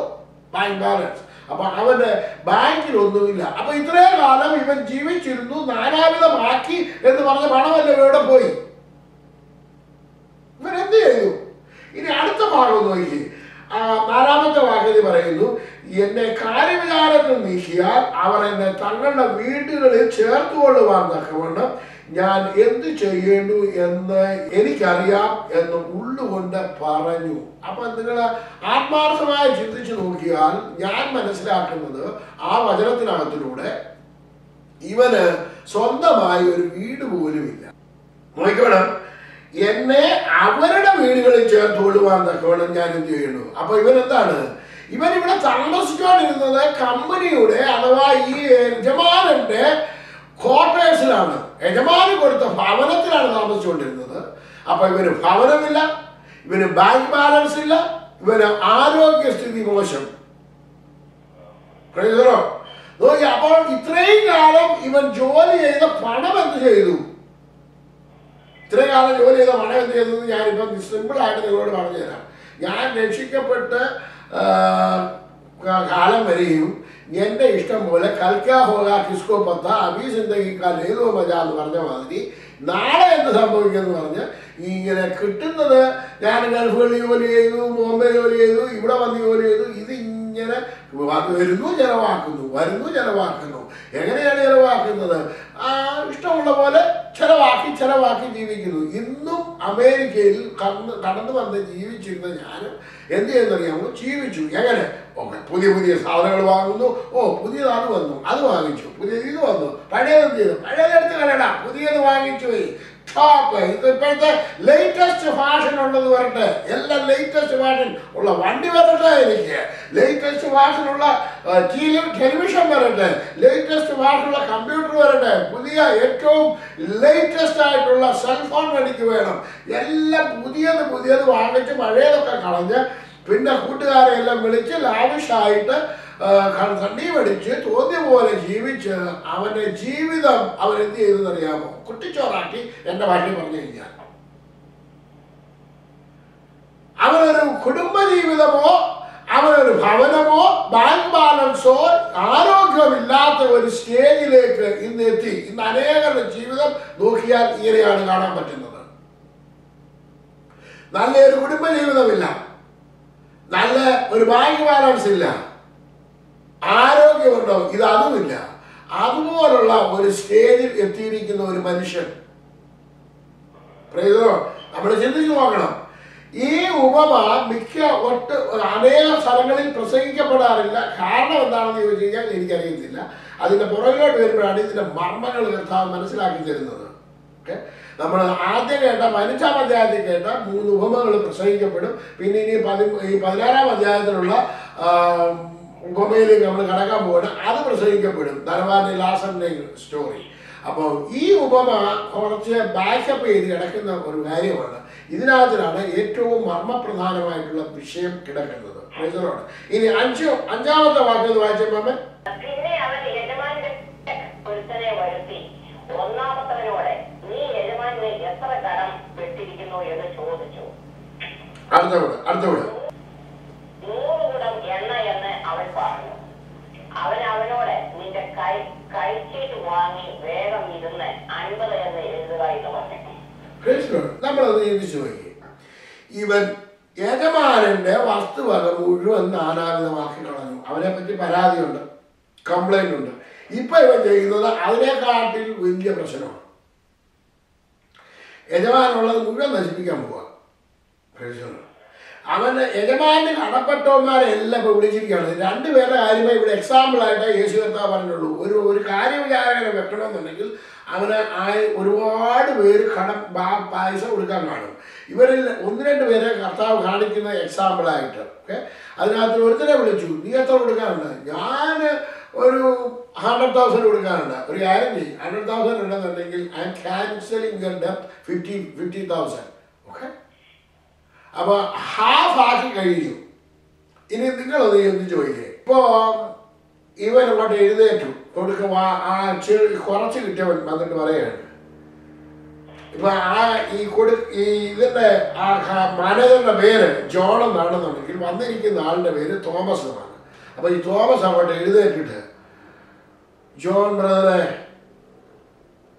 ബാങ്ക് ബാലൻസ്. അപ്പൊ അവന്റെ ബാങ്കിൽ ഒന്നുമില്ല. അപ്പൊ ഇത്രയും കാലം ഇവൻ ജീവിച്ചിരുന്നു, നാനാവിധമാക്കി എന്ന് പറഞ്ഞ പണമല്ല ഇവിടെ പോയി. ഇവൻ എന്ത് ചെയ്തു? ഇനി അടുത്ത ഭാഗം നോക്കി, 4-ാമത്തെ വാക്യത്തിൽ പറയുന്നു, എന്നെ കാര്യവിചാരത്തിൽ നീക്കിയാൽ അവർ എന്നെ തങ്ങളുടെ വീടുകളിൽ ചേർത്തുകൊള്ളുവാൻ തക്കവണ്ണം ഞാൻ എന്ത് ചെയ്യേണ്ടു എന്ന് എനിക്കറിയാം എന്ന് ഉള്ളുകൊണ്ട് പറഞ്ഞു. അപ്പൊ നിങ്ങൾ ആത്മാർത്ഥമായി ചിന്തിച്ചു നോക്കിയാൽ ഞാൻ മനസ്സിലാക്കുന്നത് ആ വചനത്തിനകത്തിലൂടെ ഇവന് സ്വന്തമായി ഒരു വീട് പോലുമില്ല. നോക്കണം, എന്നെ അവരുടെ വീടുകളിൽ ചേർത്തുകൊള്ളുവാൻ തക്കവണ്ണം ഞാൻ എന്ത് ചെയ്യുന്നു. അപ്പൊ ഇവൻ എന്താണ്? ഇവൻ ഇവിടെ താമസിച്ചുകൊണ്ടിരുന്നത് കമ്പനിയുടെ അഥവാ ഈ യജമാനന്റെ ക്വാർട്ടേഴ്സിലാണ്, യജമാനൻ കൊടുത്ത ഭവനത്തിലാണ് താമസിച്ചുകൊണ്ടിരുന്നത്. അപ്പൊ ഇവന് ഭവനമില്ല, ഇവന് ബാങ്ക് ബാലൻസ് ഇല്ല, ഇവന് ആരോഗ്യസ്ഥിതി മോശം. അപ്പോൾ ഇത്രയും കാലം ഇവൻ ജോലി ചെയ്ത പണം എന്ത് ചെയ്തു? ഇത്രയും കാലം ജോലി ചെയ്ത പണം എന്ത് ചെയ്തത് ഞാനിപ്പം സിമ്പിളായിട്ട് നിങ്ങളോട് പറഞ്ഞു തരാം. ഞാൻ രക്ഷിക്കപ്പെട്ട് കാലം വരെയും എൻ്റെ ഇഷ്ടം പോലെ കൽക്കാ ഹോഗ കിസ്കോ പത്ത അഭി സിന്ദഗി കാ ലേതോ മജ എന്ന് പറഞ്ഞ മാതിരി നാളെ എന്ത് സംഭവിക്കുമെന്ന് പറഞ്ഞ് ഇങ്ങനെ കിട്ടുന്നത്, ഞാൻ ഗൾഫുകളിൽ ജോലി ചെയ്തു, ബോംബെ ജോലി ചെയ്തു, ഇവിടെ വന്ന് ജോലി ചെയ്തു, ഇത് ഇങ്ങനെ വരുന്നു ചെലവാക്കുന്നു, വരുന്നു ചെലവാക്കുന്നു. എങ്ങനെയാണ് ചെലവാക്കുന്നത്? ഇഷ്ടമുള്ള പോലെ ചെലവാക്കി ജീവിക്കുന്നു. ഇന്നും അമേരിക്കയിൽ കടന്നു വന്ന് ജീവിച്ചിരുന്ന ഞാനും എന്ത് ചെയ്യുന്നറിയാമോ? ജീവിച്ചു. എങ്ങനെ? പുതിയ പുതിയ സാധനങ്ങൾ വാങ്ങുന്നു. പുതിയതാണ് വന്നു, അത് വാങ്ങിച്ചു. പുതിയത് ഇത് വന്നു, പഴയത് എന്ത് ചെയ്തു? പഴയതെടുത്ത് കളയടാ, പുതിയത് വാങ്ങിച്ചു പോയി. ഇത് ഇപ്പോഴത്തെ ലേറ്റസ്റ്റ് ഫാഷൻ ഉള്ളത് വരട്ടെ, എല്ലാം ലേറ്റസ്റ്റ് ഫാഷൻ ഉള്ള വണ്ടി വരട്ടെ, എനിക്ക് ലേറ്റസ്റ്റ് ഫാഷനുള്ള ടെലിവിഷൻ വരട്ടെ, ലേറ്റസ്റ്റ് ഫാഷനുള്ള കമ്പ്യൂട്ടർ വരട്ടെ, പുതിയ ഏറ്റവും ലേറ്റസ്റ്റ് ആയിട്ടുള്ള സെൽഫോൺ എനിക്ക് വേണം. എല്ലാം പുതിയത് വാങ്ങിച്ച് പഴയതൊക്കെ കളഞ്ഞ് പിന്നെ കൂട്ടുകാരെ എല്ലാം വിളിച്ച് ലാവിഷായിട്ട് കണ്ണി പഠിച്ച് തോന്നിയ പോലെ ജീവിച്ച് അവന്റെ ജീവിതം അവൻ എന്ത് ചെയ്തെന്നറിയാമോ? കുട്ടിച്ചോറാക്കി. എന്റെ ഭാഷയിൽ പറഞ്ഞു കഴിഞ്ഞാൽ അവനൊരു കുടുംബ ജീവിതമോ അവനൊരു ഭവനമോ ബാങ്ക് ബാലൻസോ ആരോഗ്യമില്ലാത്ത ഒരു സ്റ്റേജിലേക്ക് ഇന്ന് എത്തി. ഇന്ന് അനേകരുടെ ജീവിതം നോക്കിയാൽ ഇങ്ങനെയാണ് കാണാൻ പറ്റുന്നത്. നല്ലൊരു കുടുംബ ജീവിതമില്ല, നല്ല ഒരു ബാങ്ക് ബാലൻസ് ഇല്ല, ആരോഗ്യമുണ്ടോ? ഇതുമില്ല. അതുപോലുള്ള ഒരു സ്റ്റേജിൽ എത്തിയിരിക്കുന്ന ഒരു മനുഷ്യൻ. നമ്മൾ ചിന്തിച്ചു നോക്കണം. ഈ ഉപമ അനേക സ്ഥലങ്ങളിൽ പ്രസംഗിക്കപ്പെടാറില്ല. കാരണം എന്താണെന്ന് ചോദിച്ചു കഴിഞ്ഞാൽ എനിക്കറിയത്തില്ല. അതിന്റെ പുറകിലോട്ട് വരുമ്പോഴാണ് ഇതിന്റെ മർമ്മങ്ങൾ കർത്താവ് മനസ്സിലാക്കി തരുന്നത്. നമ്മൾ ആദ്യം കേട്ട 15-ാം അധ്യായത്തിൽ കേട്ട 3 ഉപമകൾ പ്രസംഗിക്കപ്പെടും. പിന്നെ ഇനി 16-ാം അധ്യായത്തിലുള്ള ഉപമയിലേക്ക് നമ്മൾ കടക്കാൻ പോകണം, അത് പ്രസംഗിക്കപ്പെടും. ധനവാന്റെ ലാസറിന്റെ സ്റ്റോറി. അപ്പോൾ ഈ ഉപമ കുറച്ച് ബാക്കപ്പ് ചെയ്ത് കിടക്കുന്ന ഒരു കാര്യമാണ്. ഇതിനകത്തിലാണ് ഏറ്റവും മർമ്മപ്രധാനമായിട്ടുള്ള വിഷയം കിടക്കുന്നത്. ഇനി 5-ാമത്തെ വാക്യം വായിച്ചപ്പോൾ പിന്നെ അവൻ യജമാന്റെ ഒരുത്തനെ വരുത്തി ഒന്നാമത്തവനോട് നീ യജമാനെ എത്ര കടം പെട്ടിരിക്കുന്നു എന്ന് ചോദിച്ചു. അടുത്തവിടെ 100 കുടം എണ്ണ എന്ന് അവൻ പറഞ്ഞു. അവനോട് നിന്റെ കൈച്ചീട്ട് വാങ്ങി വേഗം ഇരുന്ന് 50 എന്ന് എഴുതുക എന്ന് പറഞ്ഞു. നമ്മളത് ചിന്തിച്ചു നോക്കി. ഇവൻ യജമാനന്റെ വസ്തുവക മുഴുവൻ നാനാവിധമാക്കി കളഞ്ഞു. അവനെ പറ്റി പരാതിയുണ്ട്, കംപ്ലൈന്റ് ഉണ്ട്. ഇപ്പൊ ഇവൻ ചെയ്യുന്നത് അതിനെക്കാട്ടിൽ വലിയ പ്രശ്നമാണ്. യജമാനുള്ളത് മുഴുവൻ നശിപ്പിക്കാൻ പോവാ. അവന് യജമാന് കടപ്പെട്ടവന്മാരെല്ലാം ഇപ്പൊ വിളിച്ചിരിക്കുകയാണ്. 2 പേരുടെ കാര്യമായി ഇവിടെ എക്സാമ്പിൾ ആയിട്ട് യേശു കർത്താവ് പറഞ്ഞുള്ളൂ. ഒരു കാര്യവിചാരകനെ വെക്കണമെന്നുണ്ടെങ്കിൽ അവന് ഒരുപാട് പേര് പൈസ കൊടുക്കാൻ കാണും. ഇവരിൽ 1-2 പേരെ കർത്താവ് കാണിക്കുന്ന എക്സാമ്പിളായിട്ട്. അതിനകത്ത് ഒരുത്തരെ വിളിച്ചു, നീ എത്ര കൊടുക്കാനുണ്ട്? ഞാൻ ഒരു 100,000 കൊടുക്കാനുണ്ട്. ഒരു കാര്യം ചെയ്യും, 100,000 ഉണ്ടെന്നുണ്ടെങ്കിൽ ഐ എം ക്യാൻസലിംഗ് യുവർ ഡെപ്റ്റ് 50,000. ഓക്കെ, അപ്പൊ ഹാഫ് ആക്കി കഴിഞ്ഞു. ഇനി നിങ്ങളത് എന്ന് ചോദിക്കേ. ഇപ്പോ ഇവൻ അങ്ങോട്ട് എഴുന്നേറ്റു കൊടുക്ക കുറച്ച് കിട്ടിയവൻ വന്നിട്ട് പറയാണ്, ഇപ്പൊ ഇതിന്റെ മാനേജറിന്റെ പേര് ജോൺ എന്നാണെന്നുണ്ടെങ്കിൽ വന്നിരിക്കുന്ന ആളുടെ പേര് തോമസ് എന്നാണ്. അപ്പൊ ഈ തോമസ് അങ്ങോട്ട് എഴുന്നേറ്റിട്ട്, ജോൺ ബ്രദറെ,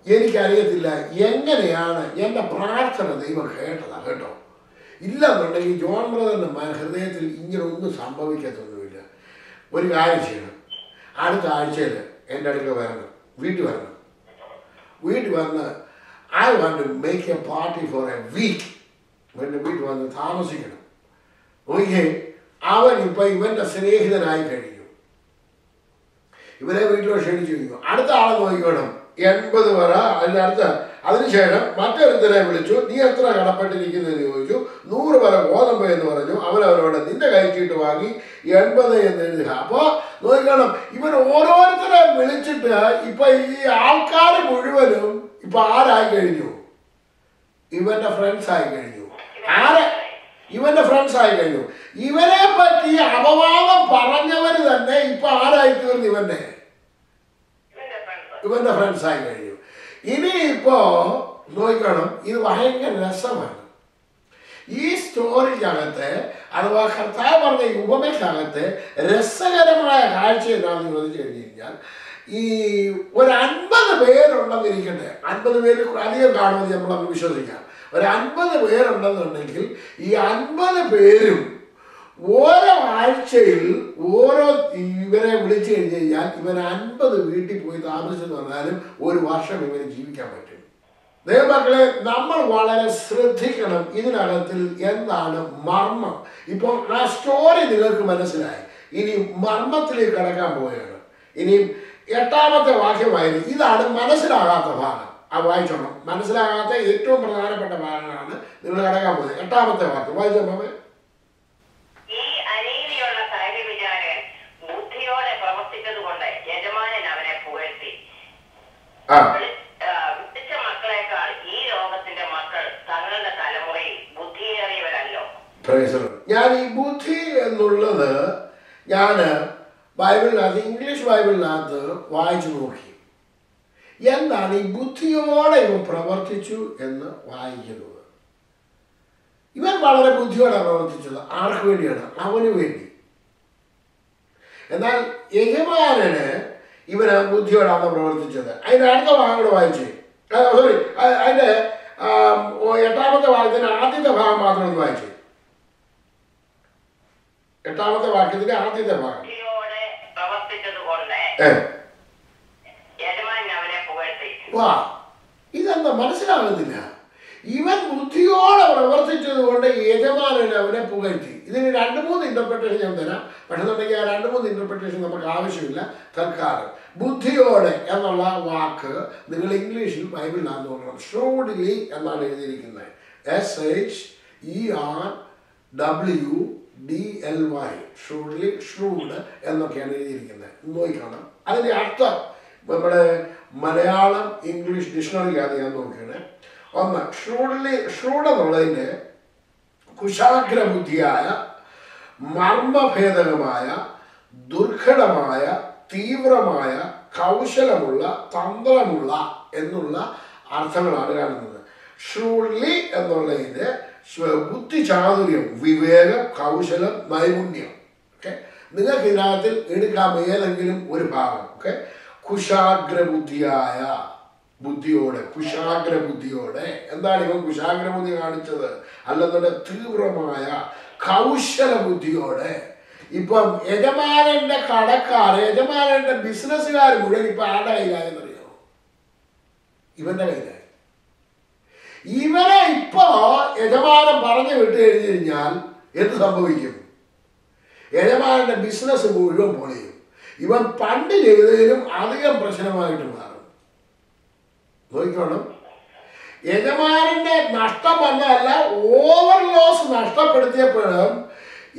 എനിക്കറിയത്തില്ല എങ്ങനെയാണ് എൻ്റെ പ്രാർത്ഥന ദൈവം കേട്ടതാ കേട്ടോ. ഇല്ലെന്നുണ്ടെങ്കിൽ ജോൺ ബ്രദറിന്റെ ഹൃദയത്തിൽ ഇങ്ങനെ ഒന്നും സംഭവിക്കത്തൊന്നുമില്ല. ഒരു കാര്യം ചെയ്യണം, അടുത്ത ആഴ്ചയിൽ എൻ്റെ അടുക്ക വരണം, വീട്ടിൽ വരണം. വീട്ടിൽ വന്ന് I want to make a party for a week. വീട്ടിൽ വന്ന് താമസിക്കണം. ഓക്കെ, അവൻ ഇപ്പൊ ഇവന്റെ സ്നേഹിതനായി കഴിഞ്ഞു. ഇവരെ വീട്ടിൽ ക്ഷണിച്ചു കഴിഞ്ഞു. അടുത്ത ആളെ നോക്കിക്കണം, 80 വര. അതിനുശേഷം മറ്റൊരുത്തരെ വിളിച്ചു, നീ എത്ര കടപ്പെട്ടിരിക്കുന്നതെന്ന് ചോദിച്ചു. 100 വര ഗോതമ്പ് എന്ന് പറഞ്ഞു. അവനവരോട് നിന്റെ കൈച്ചീട്ട് വാങ്ങി 80 എന്ന് എഴുതുക. അപ്പൊ നോക്കണം, ഇവൻ ഓരോരുത്തരെ വിളിച്ചിട്ട് ഇപ്പൊ ഈ ആൾക്കാർ മുഴുവനും ഇപ്പൊ ആരായി കഴിഞ്ഞു? ഇവന്റെ ഫ്രണ്ട്സ് ആയി കഴിഞ്ഞു. ഇവന്റെ ഫ്രണ്ട്സ് ആയി കഴിഞ്ഞു. ഇവനെ പറ്റി അപവാദം പറഞ്ഞവര് തന്നെ ഇപ്പൊ ആരായി തീർന്നു? ഇവന്റെ ഫ്രണ്ട്സ് ആയി കഴിഞ്ഞു. ഇനി ഇപ്പോ നോക്കണം, ഇത് ഭയങ്കര രസമാണ്. ഈ സ്റ്റോറിക്കകത്ത് അഥവാ കർത്താവ് പറഞ്ഞ ഈ ഉപമയ്ക്കകത്ത് രസകരമായ കാഴ്ച എന്താണെന്ന് ചോദിച്ചു കഴിഞ്ഞു കഴിഞ്ഞാൽ, ഈ ഒരു 50 പേരുണ്ടെന്നിരിക്കട്ടെ, 50 പേര് അധികം കാണുമെന്ന് നമ്മളങ്ങ് വിശ്വസിക്കാം. ഒരു 50 പേരുണ്ടെന്നുണ്ടെങ്കിൽ ഈ 50 പേരും ഓരോ ആഴ്ചയിൽ ഓരോ ഇവരെ വിളിച്ചു കഴിഞ്ഞ് കഴിഞ്ഞാൽ ഇവൻ 50 വീട്ടിൽ പോയി താമസിച്ചെന്ന് പറഞ്ഞാലും ഒരു വർഷം ഇവന് ജീവിക്കാൻ പറ്റും. ദൈവമക്കളെ, നമ്മൾ വളരെ ശ്രദ്ധിക്കണം ഇതിനകത്തിൽ എന്താണ് മർമ്മം. ഇപ്പോൾ ആ സ്റ്റോറി നിങ്ങൾക്ക് മനസ്സിലായി. ഇനി മർമ്മത്തിലേക്ക് കടക്കാൻ പോവുകയാണ്. ഇനിയും 8ാമത്തെ വാക്യമായിരുന്നു. ഇതാണ് മനസ്സിലാകാത്ത ഭാഗം. ആ വായിച്ചോണം. മനസ്സിലാകാത്ത ഏറ്റവും പ്രധാനപ്പെട്ട ഭാഗങ്ങളാണ് നിങ്ങൾ കടക്കാൻ പോകുന്നത്. 8ാമത്തെ വാക്യം വായിച്ചോ. ഈ അനീതിയുള്ള കാര്യവിചാരൻ ബുദ്ധിയോടെ പ്രവർത്തിച്ചത് കൊണ്ട് യജമാനൻ അവനെ പുകഴ്ത്തി. വിളിച്ച മക്കളെക്കാൾ ഈ ലോകത്തിന്റെ മക്കൾ തങ്ങളുടെ തലമുറയിൽ ബുദ്ധിയേറിയവരല്ലോ. ഞാൻ ഈ ബുദ്ധി എന്നുള്ളത് ബൈബിളിനകത്ത്, ഇംഗ്ലീഷ് ബൈബിളിനകത്ത് വായിച്ചു നോക്കി. എന്താണ് ഈ ബുദ്ധിയോടെ ഇവൻ പ്രവർത്തിച്ചു എന്ന് വായിക്കുന്നത്? ഇവൻ വളരെ ബുദ്ധിയോടെ പ്രവർത്തിച്ചത് ആർക്ക് വേണ്ടിയാണ്? അവന് വേണ്ടി. എന്നാൽ യജമാനന് ഇവന് ബുദ്ധിയോടാണ് പ്രവർത്തിച്ചത്. അതിന്റെ അടുത്ത ഭാഗം കൂടെ വായിച്ചേ. സോറി, അതിന്റെ 8ാമത്തെ വാക്യത്തിന്റെ ആദ്യത്തെ ഭാഗം മാത്രം ഒന്ന് വായിച്ചേ. 8ാമത്തെ വാക്യത്തിന്റെ ആദ്യത്തെ ഭാഗം. വാ, ഇതെന്താ മനസ്സിലാകുന്നില്ല? ഇവൻ ബുദ്ധിയോടെ പ്രവർത്തിച്ചത് കൊണ്ട് യജമാനൻ അവനെ പുകഴ്ത്തി. ഇതിന് 2-3 ഇന്റർപ്രിട്ടേഷൻ ഞാൻ തരാം. പക്ഷെന്നുണ്ടെങ്കിൽ ആ 2-3 ഇന്റർപ്രിട്ടേഷൻ നമുക്ക് ആവശ്യമില്ല തൽക്കാലം. ബുദ്ധിയോടെ എന്നുള്ള വാക്ക് നിങ്ങൾ ഇംഗ്ലീഷിൽ ബൈബിളിനകത്ത് നോക്കണം. ഷ്രൂഡ്ലി എന്നാണ് എഴുതിയിരിക്കുന്നത്. SHERWDLY. ഷ്രൂഡ്ലി, ഷ്രൂഡ് എന്നൊക്കെയാണ് എഴുതിയിരിക്കുന്നത്. നോക്കണം. അതിന്റെ അർത്ഥം നമ്മുടെ മലയാളം ഇംഗ്ലീഷ് ഡിക്ഷണറിക്കകത്ത് ഞാൻ നോക്കിയാണ്. ഒന്ന്, ഷ്രൂഡ് എന്നുള്ളതിൻ്റെ കുശാഗ്രബുദ്ധിയായ, മർമ്മഭേദകമായ, ദുർഘടമായ, തീവ്രമായ, കൗശലമുള്ള, തന്ത്രമുള്ള എന്നുള്ള അർത്ഥങ്ങളാണ് കാണുന്നത്. ഷ്രൂഡ്ലി എന്നുള്ളതിൻ്റെ ബുദ്ധിചാതുര്യം, വിവേകം, കൗശലം, നൈപുണ്യം. ഓക്കെ, നിങ്ങൾക്ക് ഇതിനകത്തിൽ എടുക്കാം ഏതെങ്കിലും ഒരു ഭാഗം. ഓക്കെ, കുശാഗ്രബുദ്ധിയായ, ബുദ്ധിയോടെ, കുശാഗ്രബുദ്ധിയോടെ. എന്താണ് ഇവൻ കുശാഗ്രബുദ്ധി കാണിച്ചത്? അല്ലെന്നുണ്ടെ തീവ്രമായ കൗശല ബുദ്ധിയോടെ. ഇപ്പം യജമാനന്റെ കടക്കാർ, യജമാനന്റെ ബിസിനസ്സുകാർ മുഴുവൻ ഇപ്പൊ ആരുടെ കയ്യിലായെന്നറിയോ? ഇവന്റെ കയ്യിലായി. ഇവരെ ഇപ്പോ യജമാനൻ പറഞ്ഞു വിട്ട് കഴിഞ്ഞു കഴിഞ്ഞാൽ എന്ത് സംഭവിക്കും? യജമാനന്റെ ബിസിനസ് മുഴുവൻ പൊളിയും. ഇവൻ പണ്ട് ചെയ്തതിലും അധികം പ്രശ്നമായിട്ട് മാറും. നോക്കണം, യജമാനന്റെ നഷ്ടം വന്നതല്ല, ഓവർലോസ് നഷ്ടപ്പെടുത്തിയപ്പോഴും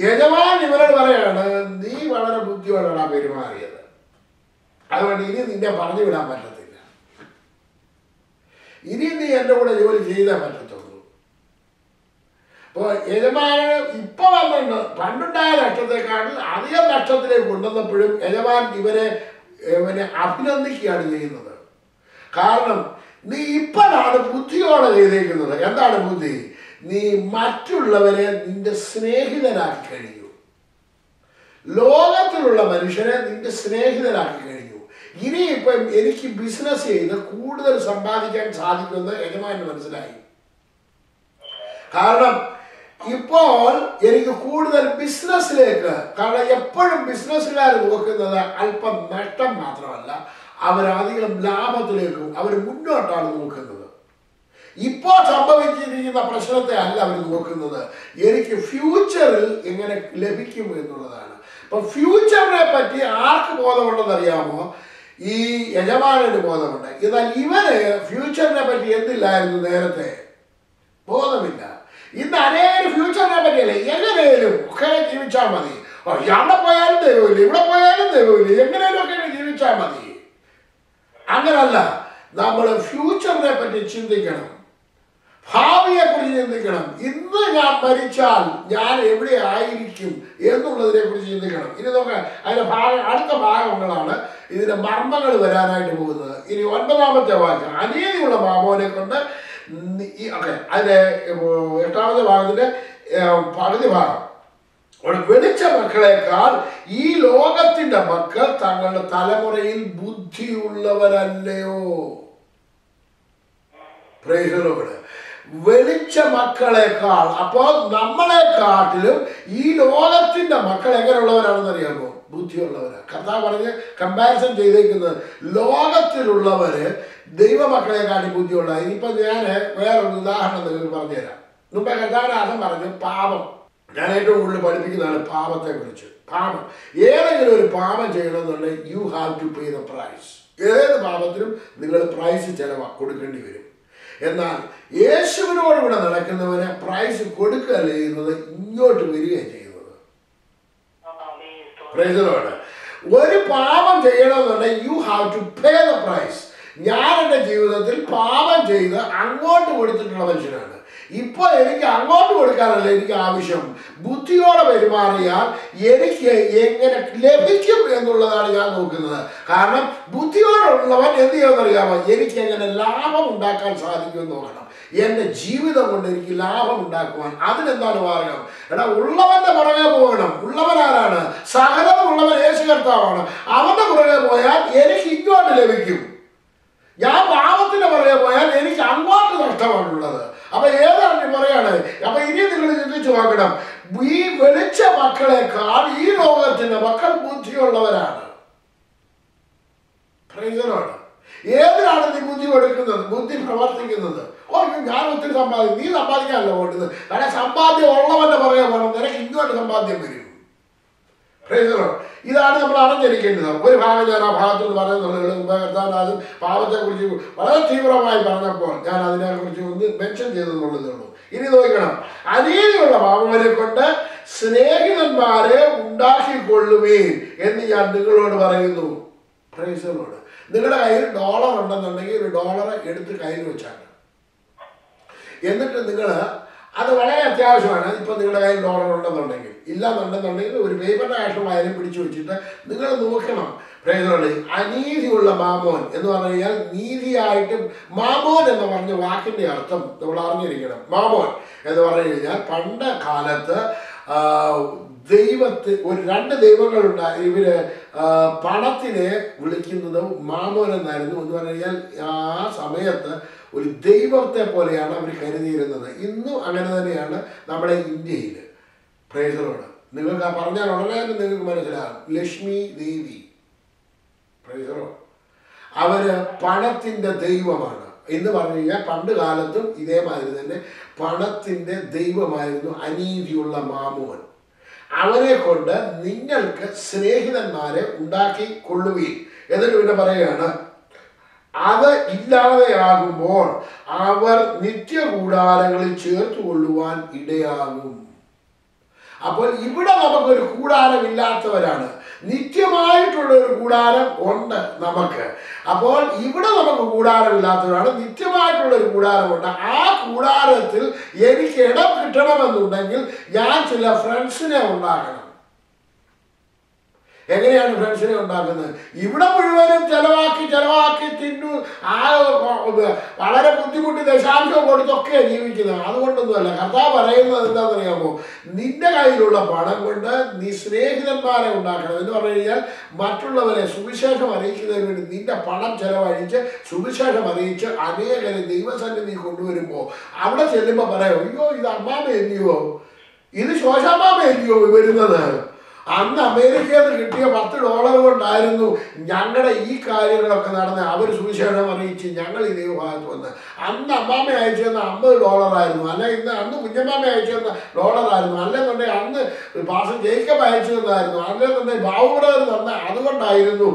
യജമാൻ ഇവരോട് പറയാണ്, നീ വളരെ ബുദ്ധിയോടാണ് പെരുമാറിയത്, അതുകൊണ്ട് ഇനി നിന്നെ പറഞ്ഞു വിടാൻ പറ്റത്തില്ല, ഇനി നീ എൻ്റെ കൂടെ ജോലി ചെയ്തേ പറ്റത്തുള്ളൂ. അപ്പോൾ യജമാനന് ഇപ്പൊ വന്നിട്ട് പണ്ടുണ്ടായ നഷ്ടത്തെക്കാട്ടിൽ അധികം നഷ്ടത്തിലേക്ക് കൊണ്ടുവന്നപ്പോഴും യജമാൻ ഇവനെ അഭിനന്ദിക്കുകയാണ് ചെയ്യുന്നത്. കാരണം നീ ഇപ്പോഴാണ് ബുദ്ധിയോടെ ചെയ്തേക്കുന്നത്. എന്താണ് ബുദ്ധി? നീ മറ്റുള്ളവരെ നിന്റെ സ്നേഹിതനാക്കി കഴിഞ്ഞു. ലോകത്തിലുള്ള മനുഷ്യരെ നിന്റെ സ്നേഹിതനാക്കി കഴിഞ്ഞു. ഇനിയിപ്പം എനിക്ക് ബിസിനസ് ചെയ്ത് കൂടുതൽ സമ്പാദിക്കാൻ സാധിക്കുമെന്ന് യജമാനന് മനസ്സിലായി. കാരണം ഇപ്പോൾ എനിക്ക് കൂടുതൽ ബിസിനസ്സിലേക്ക്, കാരണം എപ്പോഴും ബിസിനസ്സുകാർ നോക്കുന്നത് അല്പം നഷ്ടം മാത്രമല്ല, അവരധികം ലാഭത്തിലേക്കും അവർ മുന്നോട്ടാണ് നോക്കുന്നത്. ഇപ്പോൾ സംഭവിച്ചിരിക്കുന്ന പ്രശ്നത്തെ അല്ല അവർ നോക്കുന്നത്, എനിക്ക് ഫ്യൂച്ചറിൽ എങ്ങനെ ലഭിക്കും എന്നുള്ളതാണ്. അപ്പൊ ഫ്യൂച്ചറിനെ പറ്റി ആർക്ക് ബോധമുണ്ടെന്നറിയാമോ? ഈ യജമാനന് ബോധമുണ്ട്. എന്നാൽ ഇവന് ഫ്യൂച്ചറിനെ പറ്റി എന്തില്ലായിരുന്നു നേരത്തെ? ബോധമില്ല. ഇന്ന് അനേകം ഫ്യൂച്ചറിനെ പറ്റിയല്ലേ, എങ്ങനെയും ഒക്കെ ജീവിച്ചാൽ മതി. അവിടെ പോയാലും ദൈവമില്ല, ഇവിടെ പോയാലും ദൈവമില്ല, എങ്ങനെയും ഒക്കെ ജീവിച്ചാൽ മതി. അങ്ങനല്ല, നമ്മൾ ഫ്യൂച്ചറിനെ പറ്റി ചിന്തിക്കണം, ഭാവിയെ കുറിച്ച് ചിന്തിക്കണം. ഇന്ന് ഞാൻ മരിച്ചാൽ ഞാൻ എവിടെ ആയിരിക്കും എന്നുള്ളതിനെ കുറിച്ച് ചിന്തിക്കണം. ഇനി നോക്കാം, അതിന്റെ അടുത്ത ഭാഗങ്ങളാണ് ഇതിന്റെ മർമ്മങ്ങൾ വരാനായിട്ട് പോകുന്നത്. ഇനി 9-ാമത്തെ വാക്യം, അനീതിയുള്ള മാമോനെ കൊണ്ട് അതിന്റെ 8-ാമത്തെ ഭാഗത്തിന്റെ പകുതി ഭാഗം, വെളിച്ച മക്കളെക്കാൾ ഈ ലോകത്തിന്റെ മക്കൾ തങ്ങളുടെ തലമുറയിൽ ബുദ്ധിയുള്ളവരല്ലയോ? Praise the Lord. വെളിച്ച മക്കളെക്കാൾ, അപ്പോൾ നമ്മളെക്കാട്ടിലും ഈ ലോകത്തിന്റെ മക്കൾ എങ്ങനെയുള്ളവരാണെന്ന് അറിയാമോ? ബുദ്ധിയുള്ളവരാണ്. കർത്താവ് പറഞ്ഞ് കമ്പാരിസൺ ചെയ്തേക്കുന്നത് ലോകത്തിലുള്ളവര് ദൈവമക്കളെക്കാട്ടി ബുദ്ധിയുള്ള. ഇനിയിപ്പോ ഞാൻ വേറൊരു ഉദാഹരണം നിങ്ങൾക്ക് പറഞ്ഞുതരാം. മുമ്പേ കർത്താവിനാഥം പറഞ്ഞു പാപം. ഞാൻ ഏറ്റവും കൂടുതൽ പഠിപ്പിക്കുന്നതാണ് പാപത്തെ കുറിച്ച്. പാപം, ഏതെങ്കിലും ഒരു പാപം ചെയ്യണമെന്നുണ്ടെങ്കിൽ you have to pay the price. ഏത് പാപത്തിനും നിങ്ങൾ പ്രൈസ് കൊടുക്കേണ്ടി വരും. എന്നാൽ യേശുവിനോടുകൂടെ നടക്കുന്നവന് പ്രൈസ് കൊടുക്കുകയല്ല ചെയ്യുന്നത്, ഇങ്ങോട്ട് വരികയാണ് ചെയ്യുന്നത്. Praise the lord. ഒരു പാപം ചെയ്യണമെന്നുണ്ടെങ്കിൽ you have to pay the price. ഞാൻ എൻ്റെ ജീവിതത്തിൽ പാപം ചെയ്ത് അങ്ങോട്ട് കൊടുത്തിട്ടുള്ള മനുഷ്യനാണ്. ഇപ്പൊ എനിക്ക് അങ്ങോട്ട് കൊടുക്കാനല്ല എനിക്ക് ആവശ്യം, ബുദ്ധിയോടെ പെരുമാറിയാൽ എനിക്ക് എങ്ങനെ ലഭിക്കും എന്നുള്ളതാണ് ഞാൻ നോക്കുന്നത്. കാരണം ബുദ്ധിയോടുള്ളവൻ എന്ത് ചെയ്യുമെന്നറിയാമോ? എനിക്ക് എങ്ങനെ ലാഭം ഉണ്ടാക്കാൻ സാധിക്കുമെന്ന് നോക്കണം. എൻ്റെ ജീവിതം കൊണ്ട് എനിക്ക് ലാഭം ഉണ്ടാക്കുവാൻ അതിനെന്താണ് മാർഗം? എടാ, ഉള്ളവന്റെ പുറകെ പോകണം. ഉള്ളവൻ ആരാണ്? സകലമുള്ളവൻ യേശു കർത്താവാണ്. അവന്റെ പുറകെ പോയാൽ എനിക്ക് ഇങ്ങോട്ട് ലഭിക്കും. ഞാൻ പാപത്തിന്റെ പുറകെ പോയാൽ എനിക്ക് അങ്ങോട്ട് നഷ്ടമാണുള്ളത്. അപ്പൊ ഏതാണ് പറയാണ്? അപ്പൊ ഇനി നിങ്ങൾ ചിന്തിച്ചു നോക്കണം, ഈ വെളിച്ച മക്കളെക്കാൾ ഈ ലോകത്തിന്റെ മക്കൾ ബുദ്ധിയുള്ളവരാണ്. പ്രയോജനമാണ്. ഏതിനാണ് നീ ബുദ്ധി കൊടുക്കുന്നത്, ബുദ്ധി പ്രവർത്തിക്കുന്നത്? ഓ, ഞാൻ ഒത്തിരി സമ്പാദിക്കും. നീ സമ്പാദിക്കാനല്ല പോകേണ്ടത്. കാരണം സമ്പാദ്യം ഉള്ളവന്റെ പുറകെ പോകണം, നിനക്ക് ഇങ്ങോട്ട് സമ്പാദ്യം വരും. ഇതാണ് നമ്മൾ അറിഞ്ഞിരിക്കേണ്ടത്. ഒരു ഭാഗം ഞാൻ ആ ഭാഗത്തുനിന്ന് പറയുന്നുള്ളത് പാപത്തെ കുറിച്ച് വളരെ തീവ്രമായി പറഞ്ഞപ്പോൾ ഞാൻ അതിനെക്കുറിച്ച് ഒന്ന് മെൻഷൻ ചെയ്തെന്നുള്ളതേ ഉള്ളൂ. ഇനി നോക്കണം, അനീതിയുള്ള പാപങ്ങളെ കൊണ്ട് സ്നേഹിതന്മാരെ ഉണ്ടാക്കിക്കൊള്ളുകയും എന്ന് ഞാൻ നിങ്ങളോട് പറയുന്നു. Price the Lord. നിങ്ങളുടെ കയ്യിൽ ഡോളർ ഉണ്ടെന്നുണ്ടെങ്കിൽ ഒരു ഡോളർ എടുത്ത് കയ്യിൽ വെച്ചാണ്. എന്നിട്ട് നിങ്ങൾ അത് വളരെ അത്യാവശ്യമാണ്. ഇപ്പം നിങ്ങളുടെ കയ്യിൽ ഡോളർ ഉണ്ടെന്നുണ്ടെങ്കിൽ, ഇല്ലാന്നുണ്ടെന്നുണ്ടെങ്കിൽ ഒരു പേപ്പറിന്റെ കഷ്ണമായാലും പിടിച്ചു വെച്ചിട്ട് നിങ്ങൾ നോക്കണം. പ്രയോജനമുണ്ട്. അനീതിയുള്ള മാമോൻ എന്ന് പറഞ്ഞു കഴിഞ്ഞാൽ നീതിയായിട്ട്, മാമോൻ എന്ന് പറഞ്ഞ വാക്കിന്റെ അർത്ഥം നമ്മൾ അറിഞ്ഞിരിക്കണം. മാമോൻ എന്ന് പറഞ്ഞു കഴിഞ്ഞാൽ പണ്ട് കാലത്ത് രണ്ട് ദൈവങ്ങളുണ്ടായി. ഇവര് പണത്തിനെ വിളിക്കുന്നത് മാമോൻ എന്നായിരുന്നു. എന്ന് പറഞ്ഞു കഴിഞ്ഞാൽ ആ സമയത്ത് ഒരു ദൈവത്തെ പോലെയാണ് അവർ കരുതിയിരുന്നത്. ഇന്നും അങ്ങനെ തന്നെയാണ് നമ്മുടെ ഇന്ത്യയിൽ. Price the Lord. നിങ്ങൾക്ക് പറഞ്ഞാൽ ഉടനെ നിങ്ങൾക്ക് മനസ്സിലാകും. ലക്ഷ്മി ദേവി, പ്രൈസ് ദി ലോർഡ്, അവര് പണത്തിന്റെ ദൈവമാണ് എന്ന് പറഞ്ഞു കഴിഞ്ഞാൽ പണ്ട് കാലത്തും ഇതേമാതിരി തന്നെ പണത്തിന്റെ ദൈവമായിരുന്നു അനീതിയുള്ള മാമോൻ. അവനെ കൊണ്ട് നിങ്ങൾക്ക് സ്നേഹിതന്മാരെ ഉണ്ടാക്കി കൊള്ളുകയും, എന്നിട്ട് പിന്നെ പറയുകയാണ്, അത് ഇല്ലാതെയാകുമ്പോൾ അവർ നിത്യകൂടാരങ്ങളിൽ ചേർത്ത് കൊള്ളുവാൻ ഇടയാകും. അപ്പോൾ ഇവിടെ നമുക്കൊരു കൂടാരമില്ലാത്തവരാണ്. നിത്യമായിട്ടുള്ള ഒരു കൂടാരം ഉണ്ട് നമുക്ക്. അപ്പോൾ ഇവിടെ നമുക്ക് കൂടാരമില്ലാത്തവരാണ്, നിത്യമായിട്ടുള്ള ഒരു കൂടാരമുണ്ട്. ആ കൂടാരത്തിൽ എനിക്ക് ഇടം കിട്ടണമെന്നുണ്ടെങ്കിൽ ഞാൻ ചില ഫ്രണ്ട്സിനെ ഉണ്ടാക്കണം. എങ്ങനെയാണ് ഫ്രണ്ട്സിനെ ഉണ്ടാക്കുന്നത്? ഇവിടെ മുഴുവനും ചെലവാക്കി തിന്നു വളരെ ബുദ്ധിമുട്ടി ദശാംശം കൊടുത്തൊക്കെ ജീവിക്കുന്നത്. അതുകൊണ്ടൊന്നുമല്ല. കർത്താവ് പറയുന്നത് എന്താണെന്നറിയാമോ? നിന്റെ കയ്യിലുള്ള പണം കൊണ്ട് നീ സ്നേഹിതന്മാരെ ഉണ്ടാക്കണം എന്ന് പറഞ്ഞു കഴിഞ്ഞാൽ മറ്റുള്ളവരെ സുവിശേഷം അറിയിക്കുന്നതിന് വേണ്ടി നിന്റെ പണം ചെലവഴിച്ച് സുവിശേഷം അറിയിച്ച് അനേകരെ ദൈവസന്നിധി കൊണ്ടുവരുമ്പോൾ അവിടെ ചെല്ലുമ്പോൾ പറയാം, അയ്യോ ഇത് അമ്മാമ എല്ലിയോ, ഇത് ശോശാമ്മാമ എല്ലിയോ വരുന്നത്. അന്ന് അമേരിക്കയിൽ നിന്ന് കിട്ടിയ $10 കൊണ്ടായിരുന്നു ഞങ്ങളുടെ ഈ കാര്യങ്ങളൊക്കെ നടന്ന്. അവർ സുവിശേഷം അറിയിച്ച് ഞങ്ങൾ ഈ ദൈവഭാഗത്ത് വന്ന്. അന്ന് അമ്മാമ അയച്ചു തന്ന $50 അല്ല, അന്ന് കുഞ്ഞമ്മാമ അയച്ചു തന്ന $1 അല്ലെന്നുണ്ടെങ്കിൽ അന്ന് പാസ്റ്റർ ജേക്കബ് അയച്ചു തന്നായിരുന്നു, അല്ലെന്നുണ്ടെങ്കിൽ ബാബുബ്രദർ തന്ന അതുകൊണ്ടായിരുന്നു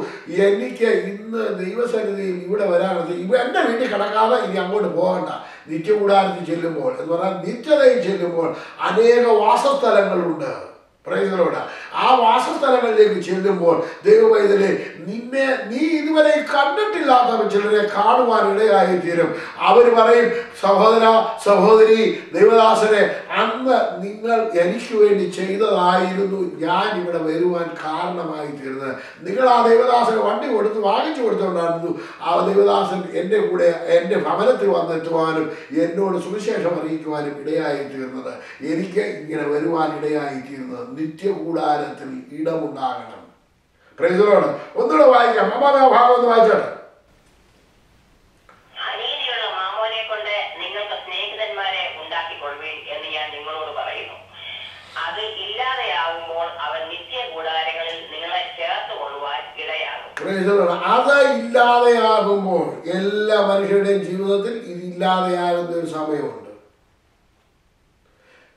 എനിക്ക് ഇന്ന് ദൈവസന്നിധിയിൽ ഇവിടെ വരാനുള്ളത്. എൻ്റെ വീട്ടിൽ കിടക്കാതെ ഇനി അങ്ങോട്ട് പോകണ്ട. നിത്യകൂടാരത്തിൽ ചെല്ലുമ്പോൾ എന്ന് പറഞ്ഞാൽ നിത്യതയിൽ ചെല്ലുമ്പോൾ അനേക വാസസ്ഥലങ്ങളുണ്ട്. പ്രൈസലോട്. ആ വാസസ്ഥലങ്ങളിലേക്ക് ചെല്ലുമ്പോൾ ദൈവവൈതലെ നീ ഇതുവരെ കണ്ടിട്ടില്ലാത്ത ചിലരെ കാണുവാൻ ഇടയായിത്തീരും. അവർ പറയും, സഹോദര സഹോദരി ദൈവദാസനെ, അന്ന് നിങ്ങൾ എനിക്ക് വേണ്ടി ചെയ്തതായിരുന്നു ഞാൻ ഇവിടെ വരുവാൻ കാരണമായി തീർന്നത്. നിങ്ങൾ ആ ദൈവദാസന് വണ്ടി വാങ്ങിച്ചു കൊടുത്തുകൊണ്ടായിരുന്നു ആ ദൈവദാസൻ എൻ്റെ കൂടെ എൻ്റെ ഭവനത്തിൽ വന്നെത്തുവാനും എന്നോട് സുവിശേഷം അറിയിക്കുവാനും ഇടയായി തീർന്നത്. എനിക്ക് ഇങ്ങനെ വരുവാൻ ഇടയായി തീർന്നത്. നിത്യകൂടാരത്തിൽ ഇടമുണ്ടാകണം. Praise the Lord. ഒന്നുകൂടെ വായിക്കാം. അമ്മാമ ആ ഭാഗം ഒന്ന് വായിച്ചോട്ടെ. അനീതിയുള്ള മാമോനെ കൊണ്ട് നിങ്ങൾക്ക് സ്നേഹിതന്മാരെ ഉണ്ടാക്കിക്കൊള്ളുവിൻ എന്ന് ഞാൻ നിങ്ങളോട് പറയുന്നു. അത് ഇല്ലാതെയാവുമ്പോൾ അവൻ നിത്യകൂടാരങ്ങളിൽ നിങ്ങളെ ചേർത്ത് കൊള്ളുവാൻ ഇടയാകും. Praise the Lord. അത് ഇല്ലാതെയാകുമ്പോൾ എല്ലാ മനുഷ്യരുടെയും ജീവിതത്തിൽ ഇതില്ലാതെയാകുന്ന ഒരു സമയമുണ്ട്.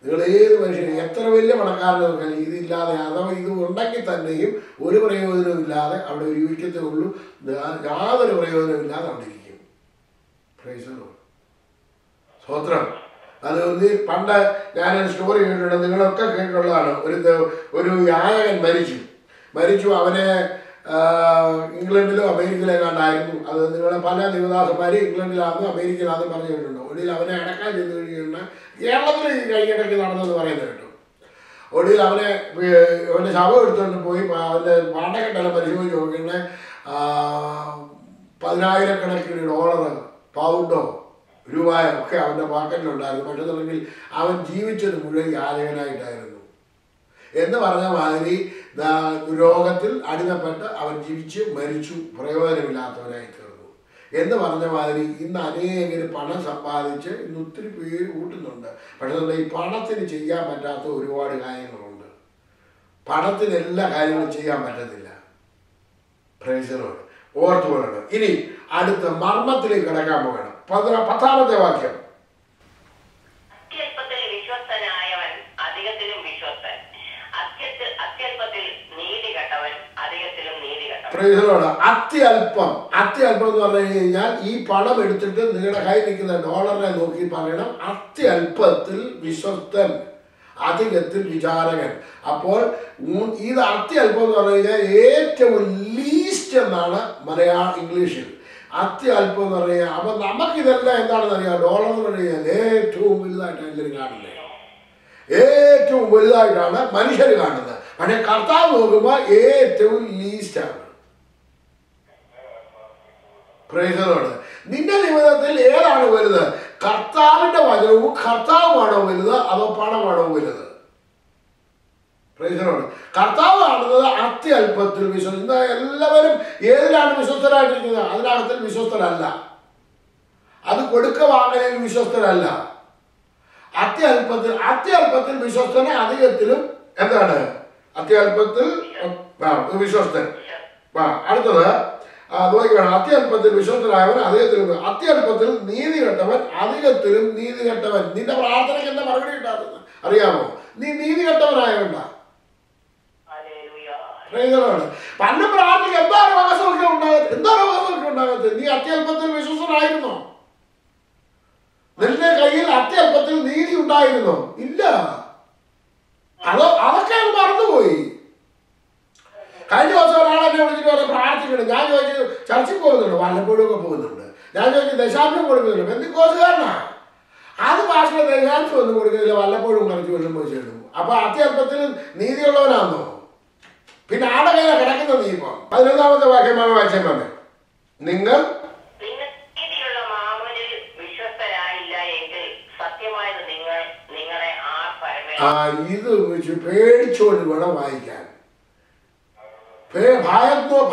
നിങ്ങൾ ഏത് മനുഷ്യനും എത്ര വലിയ പണക്കാരനൊക്കെ ഇതില്ലാതെ, അഥവാ ഇത് ഉണ്ടെങ്കിൽ തന്നെയും ഒരു പ്രയോജനവും ഇല്ലാതെ അവിടെ ഒരു യുവിക്കത്തേ ഉള്ളൂ. യാതൊരു പ്രയോജനവും ഇല്ലാതെ അവിടെ ഇരിക്കും. Price the Lord. സ്തോത്രം. അത് പണ്ട് ഞാനൊരു സ്റ്റോറി കേട്ടിട്ടുണ്ട്, നിങ്ങളൊക്കെ കേട്ടിട്ടുള്ളതാണ്. ഒരു യാചകൻ മരിച്ചു. അവനെ ഇംഗ്ലണ്ടിലോ അമേരിക്കയിലോ കണ്ടായിരുന്നു. അത് നിങ്ങളെ പല ദൈവദാസന്മാർ ഇംഗ്ലണ്ടിലാണെന്നും അമേരിക്കയിലാണെന്നും പറഞ്ഞു കേട്ടിട്ടുണ്ട്. ഒടുവിൽ അവനെ അടക്കാൻ ചെന്ന് കഴിഞ്ഞാൽ കേരളത്തിൽ കഴിഞ്ഞിടയ്ക്ക് നടന്നെന്ന് പറയുന്നത് കേട്ടു. ഒടുവിൽ അവൻ്റെ ശവം എടുത്തുകൊണ്ട് പോയി അവൻ്റെ പാണ്ടക്കെട്ടെല്ലാം പരിശോധിച്ച് നോക്കിയിട്ട് $10,000 പൗണ്ടോ രൂപയോ ഒക്കെ അവൻ്റെ പോക്കറ്റിലുണ്ടായിരുന്നു. പക്ഷെ തുടങ്ങി അവൻ ജീവിച്ചത് മുഴുവൻ യാചകനായിട്ടായിരുന്നു. എന്ന് പറഞ്ഞ മാതിരി രോഗത്തിൽ അടിമപ്പെട്ട് അവൻ ജീവിച്ച് മരിച്ചു, പ്രയോജനമില്ലാത്തവനായി തീർന്നു. എന്ന് പറഞ്ഞ മാതിരി ഇന്ന് അനേകർ പണം സമ്പാദിച്ച് ഇന്ന് ഒത്തിരി പേര് കൂട്ടുന്നുണ്ട്. പക്ഷേ ഈ പണത്തിന് ചെയ്യാൻ പറ്റാത്ത ഒരുപാട് കാര്യങ്ങളുണ്ട്. പണത്തിന് എല്ലാ കാര്യങ്ങളും ചെയ്യാൻ പറ്റത്തില്ല. Praise the Lord. ഓർത്തുകൊള്ളണം. ഇനി അടുത്ത മർമ്മത്തിലേക്ക് കിടക്കാൻ പോകണം. 10ാമത്തെ വാക്യം. അത്യല്പത്തിൽ വിശ്വസ്തനായവൻ അധികത്തിലും വിശ്വസ്തൻ, അത്യല്പത്തിൽ നീതി കെട്ടവൻ അധികത്തിലും നീതി കെട്ടവൻ. Praise the Lord. അത്യല്പം എന്ന് പറഞ്ഞു കഴിഞ്ഞാൽ ഈ പണം എടുത്തിട്ട് നിങ്ങളുടെ കയ്യിൽ നിൽക്കുന്ന ഡോളറിനെ നോക്കി പറയണം, അത്യല്പത്തിൽ വിശ്വസ്തൻ, അധികത്തിൽ വിചാരകൻ. അപ്പോൾ ഇത് അത്യല്പം എന്ന് പറഞ്ഞു കഴിഞ്ഞാൽ ഏറ്റവും ലീസ്റ്റ് എന്നാണ് ഇംഗ്ലീഷിൽ അത്യല്പം എന്ന് പറഞ്ഞു കഴിഞ്ഞാൽ. അപ്പൊ നമുക്കിതെല്ലാം എന്താണെന്ന് അറിയാം, ഡോളർ എന്ന് പറഞ്ഞു കഴിഞ്ഞാൽ ഏറ്റവും വലുതായിട്ടാണ് എല്ലാവരും കാണുന്നത്, ഏറ്റവും വലുതായിട്ടാണ് മനുഷ്യർ കാണുന്നത്. പക്ഷെ കർത്താവ് നോക്കുമ്പോൾ ഏറ്റവും ലീസ്റ്റാണ്. Price the Lord. നിന്റെ ജീവിതത്തിൽ ഏതാണ് വലുത്? കർത്താവിന്റെ വചനവും കർത്താവുമാണോ വലുത്, അതോ പണമാണോ വലുത്? Price the Lord. കർത്താവ് കാണുന്നത് അത്യല്പത്തിൽ വിശ്വസിക്കുന്ന. എല്ലാവരും ഏതിലാണ് വിശ്വസ്തരായിട്ടിരിക്കുന്നത്? അതിനകത്തിൽ വിശ്വസ്തരല്ല. അത് കൊടുക്ക വാങ്ങലിൽ വിശ്വസ്തരല്ല. അത്യല്പത്തിൽ വിശ്വസ്തന്, അധികത്തിലും എന്താണ്? അത്യല്പത്തിൽ വിശ്വസ്തൻ. അടുത്തത് നോക്കിക്കണം. അത്യല്പത്തിൽ വിശ്വസ്തനായവൻ അധികത്തിലും, അത്യല്പത്തിൽ നീതി കെട്ടവൻ അധികത്തിലും നീതി കെട്ടവൻ. നിന്റെ പ്രാർത്ഥനയ്ക്ക് എന്താ മറുപടി കിട്ടാത്തത് അറിയാമോ? നീ നീതി കെട്ടവനായവണ്ട. പണ്ട് പ്രാർത്ഥനയ്ക്ക് എന്താ രോഗസൗഖ്യം ഉണ്ടാകത്ത്? നീ അത്യല്പത്തിൽ വിശ്വസ്തനായിരുന്നോ? നിന്റെ കയ്യിൽ അത്യല്പത്തിൽ നീതി ഉണ്ടായിരുന്നോ? ഇല്ല. അതൊക്കെ മറന്നുപോയി. കഴിഞ്ഞ ദിവസം ഒരാൾ എന്നെ വിളിച്ചിട്ട് പറഞ്ഞ് പ്രാർത്ഥിക്കണം. ഞാൻ ചോദിച്ചു ചർച്ചിൽ പോകുന്നുണ്ട്, വല്ലപ്പോഴും ഒക്കെ പോകുന്നുണ്ട്. ഞാൻ ചോദിച്ചു ദശാംശം കൊടുക്കുന്നുണ്ട്, ബന്ധുക്കോസുകാരനാ. അത് ഭാഷയുടെ ദശാംശം ഒന്നും കൊടുക്കുന്നില്ല, വല്ലപ്പോഴും കുറച്ച് വെള്ളം പോയി ചേടും. അപ്പൊ അത്യല്പത്തിൽ നീതിയുള്ളവനാണോ? പിന്നെ ആടെ കയ്യിലെ കിടക്കുന്ന നിയമം. 11-ാമത്തെ വാക്യം വായിച്ചേ. നിങ്ങൾ ഇത് പേടിച്ചോണ്ട് വേണം വായിക്കാൻ,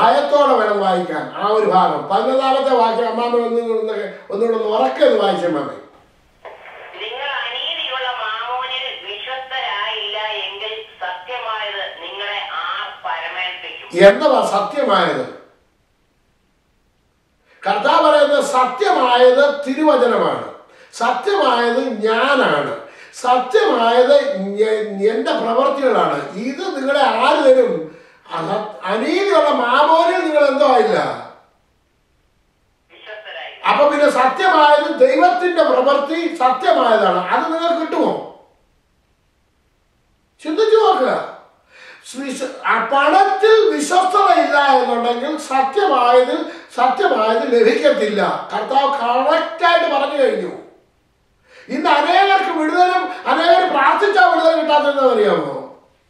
ഭയത്തോടെ വേണം വായിക്കാൻ ആ ഒരു ഭാഗം. 11-ാമത്തെ വാക്യം അമ്മാമ ഒന്നുകൂടെ ഉറക്കെന്ന് വായിച്ചേ മാമേ. എന്നതാ സത്യമായത്? കർത്താവ് പറയുന്നത് സത്യമായത് തിരുവചനമാണ്, സത്യമായത് ഞാനാണ്, സത്യമായത് എന്റെ പ്രവർത്തികളാണ്. ഇത് നിങ്ങളെ ആര് തരും? അനീതിയുള്ള മാമോനിൽ നിങ്ങൾ എന്തോ ആയില്ല. അപ്പൊ പിന്നെ സത്യമായത് ദൈവത്തിന്റെ പ്രവൃത്തി സത്യമായതാണ്. അത് നിങ്ങൾക്ക് കിട്ടുമോ? ചിന്തിച്ചു നോക്കുക. പണത്തിൽ വിശ്വസ്തത ഇല്ല എന്നുണ്ടെങ്കിൽ സത്യമായത് ലഭിക്കത്തില്ല. കർത്താവ് കറക്റ്റായിട്ട് പറഞ്ഞു കഴിഞ്ഞു. ഇന്ന് അനേകർക്ക് വിടുതലും അനേകർ പ്രാർത്ഥിച്ചാൽ വിടുതൽ കിട്ടാത്തതെന്ന് അറിയാമോ?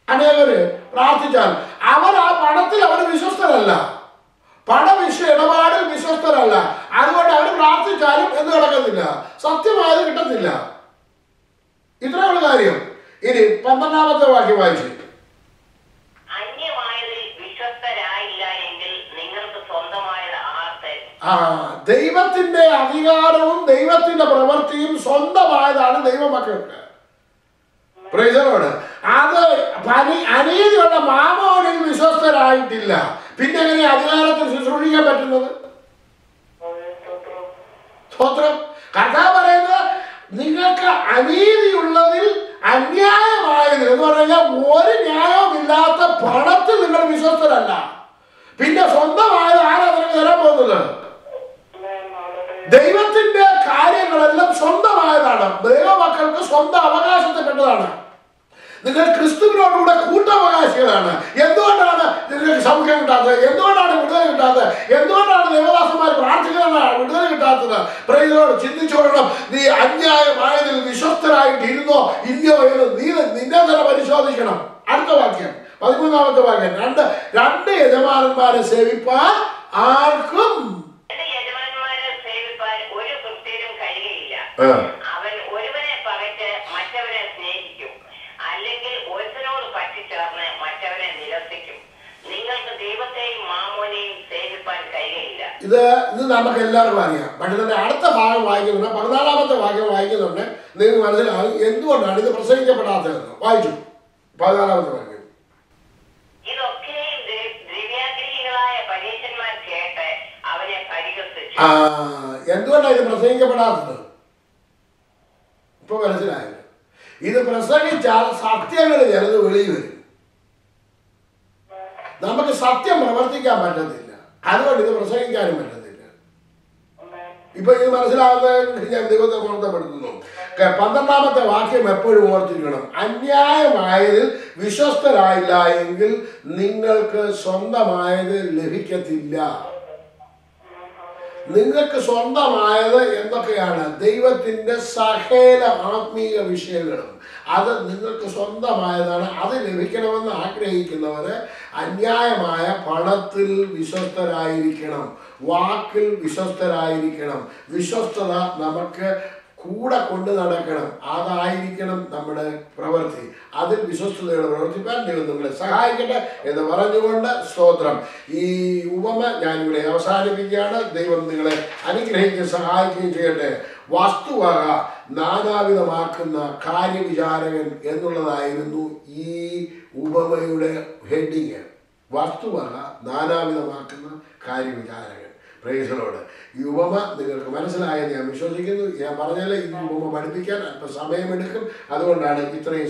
അനേകര് പ്രാർത്ഥിച്ചാൽ അവർ ആ പണത്തിൽ അവർ വിശ്വസ്തരല്ല, പണവിഷയ ഇടപാടിൽ വിശ്വസ്തരല്ല. അതുകൊണ്ട് അവർ പ്രാർത്ഥിച്ചാലും എന്ത് നടക്കത്തില്ല, സത്യമായത് കിട്ടത്തില്ല. ഇത്രയുള്ള കാര്യം. ഇനി 12-ാമത്തെ വാക്യം വായിച്ചു. ദൈവത്തിന്റെ അധികാരവും ദൈവത്തിന്റെ പ്രവൃത്തിയും സ്വന്തമായതാണ് ദൈവമക്കൾക്ക്. പ്രൈസലോട്. അത് അനീതിയുള്ള മാമോനിൽ വിശ്വസ്തരായിട്ടില്ല. പിന്നെ എങ്ങനെ അധികാരത്തിൽ ശുശ്രൂഷിക്കാൻ പറ്റുന്നത്? സ്തോത്രം. കർത്താവ് പറയുന്നത് നിങ്ങൾക്ക് അനീതിയുള്ളതിൽ അന്യായമായതിൽ എന്ന് പറഞ്ഞാൽ ഒരു ന്യായവുമില്ലാത്ത പണത്തിൽ നിങ്ങൾ വിശ്വസ്തരല്ല. പിന്നെ സ്വന്തമായത് ആരാധന തരാൻ പോകുന്നത്? ദൈവത്തിന്റെ കാര്യങ്ങളെല്ലാം സ്വന്തമായതാണ്, ദൈവമക്കൾക്ക് സ്വന്തം അവകാശത്തിൽപ്പെട്ടതാണ്. നിങ്ങൾ ക്രിസ്തുവിനോടുകൂടെ കൂട്ടവകാശികളാണ്. എന്തുകൊണ്ടാണ് നിങ്ങൾക്ക് സൗഖ്യം കിട്ടാത്തത്? എന്തുകൊണ്ടാണ് വിടുതൽ കിട്ടാത്തത്? എന്തുകൊണ്ടാണ് ദേവദാസന്മാർ പ്രാർത്ഥിക്കുന്നതാണ് വിടുതൽ കിട്ടാത്തത്? പ്രൈസലോട്. ചിന്തിച്ചോളണം. നീ അന്യായമായതിൽ വിശ്വസ്തരായിട്ടിരുന്നോ ഇല്ലയോ എന്ന് നീ നിന്നെ തന്നെ പരിശോധിക്കണം. അടുത്ത വാക്യം 13-ാമത്തെ വാക്യം. രണ്ട് യജമാനന്മാരെ സേവിപ്പാൻ ആർക്കും അവൻ ഒരുവനെ പകച്ച് മറ്റവനെ സ്നേഹിക്കും, അല്ലെങ്കിൽ ഒരുവനോട് പറ്റിച്ചേർന്ന് മറ്റവനെ നിരസിക്കും. നിങ്ങൾക്ക് ദൈവത്തെയും മാമോനെയും സേവിപ്പാൻ കഴിയില്ല. ഇത് നമുക്ക് എല്ലാവർക്കും അറിയാം. പക്ഷെ ഇതിന്റെ അടുത്ത ഭാഗം വായിക്കുന്നുണ്ട്, 14-ാമത്തെ വാക്യം വായിക്കുന്നുണ്ട്. നിങ്ങൾക്ക് മനസ്സിലാവും എന്തുകൊണ്ടാണ് ഇത് പ്രസംഗിക്കപ്പെടാത്തതെന്ന്. വായിച്ചു 14-ാമത്തെ വാക്യം. ഇതൊക്കെയും ദിവ്യാഗ്രഹികളായ പരീശന്മാർ കേട്ട് അവനെ പരിഹസിച്ചു. എന്തുകൊണ്ടാണ് ഇത് പ്രസംഗിക്കപ്പെടാത്തത്? ഇപ്പൊ മനസ്സിലായില്ല. ഇത് പ്രസംഗിച്ചാൽ സത്യങ്ങൾ ചിലത് വെളിയിൽ വരും. നമുക്ക് സത്യം പ്രവർത്തിക്കാൻ പറ്റത്തില്ല, അതുകൊണ്ട് ഇത് പ്രസംഗിക്കാനും പറ്റത്തില്ല. ഇപ്പൊ ഇത് മനസ്സിലാവുന്നത് ഞാൻ ദൈവത്തെ ഓർമ്മപ്പെടുത്തുന്നു. 12-ാമത്തെ വാക്യം എപ്പോഴും ഓർത്തിരിക്കണം. അന്യായമായതിൽ വിശ്വസ്തരായില്ല എങ്കിൽ നിങ്ങൾക്ക് സ്വന്തമായത് ലഭിക്കത്തില്ല. നിങ്ങൾക്ക് സ്വന്തമായത് എന്തൊക്കെയാണ്? ദൈവത്തിന്റെ സകല ആത്മീയ വിഷയങ്ങളും അത് നിങ്ങൾക്ക് സ്വന്തമായതാണ്. അത് ലഭിക്കണമെന്ന് ആഗ്രഹിക്കുന്നവര് അന്യായമായ പണത്തിൽ വിശ്വസ്തരായിരിക്കണം, വാക്കിൽ വിശ്വസ്തരായിരിക്കണം. വിശ്വസ്തത നമുക്ക് കൂടെ കൊണ്ട് നടക്കണം. അതായിരിക്കണം നമ്മുടെ പ്രവൃത്തി. അതിൽ വിശ്വസ്തയോടെ പ്രവർത്തിക്കാൻ ദൈവം നിങ്ങളെ സഹായിക്കട്ടെ എന്ന് പറഞ്ഞുകൊണ്ട് സ്തോത്രം. ഈ ഉപമ ഞാനിവിടെ അവസാനിപ്പിക്കുകയാണ്. ദൈവം നിങ്ങളെ അനുഗ്രഹിക്കുകയും സഹായിക്കുകയും ചെയ്യട്ടെ. വസ്തുവക നാനാവിധമാക്കുന്ന കാര്യവിചാരകൻ എന്നുള്ളതായിരുന്നു ഈ ഉപമയുടെ ഹെഡിങ്. വസ്തുവക നാനാവിധമാക്കുന്ന കാര്യവിചാരകൻ. Praise the Lord. ഈ ഉപമ നിങ്ങൾക്ക് മനസ്സിലായെന്ന് ഞാൻ വിശ്വസിക്കുന്നു. ഞാൻ പറഞ്ഞാൽ ഈ ഉപമ പഠിപ്പിക്കാൻ അല്പം സമയമെടുക്കും. അതുകൊണ്ടാണ് ഇത്രയും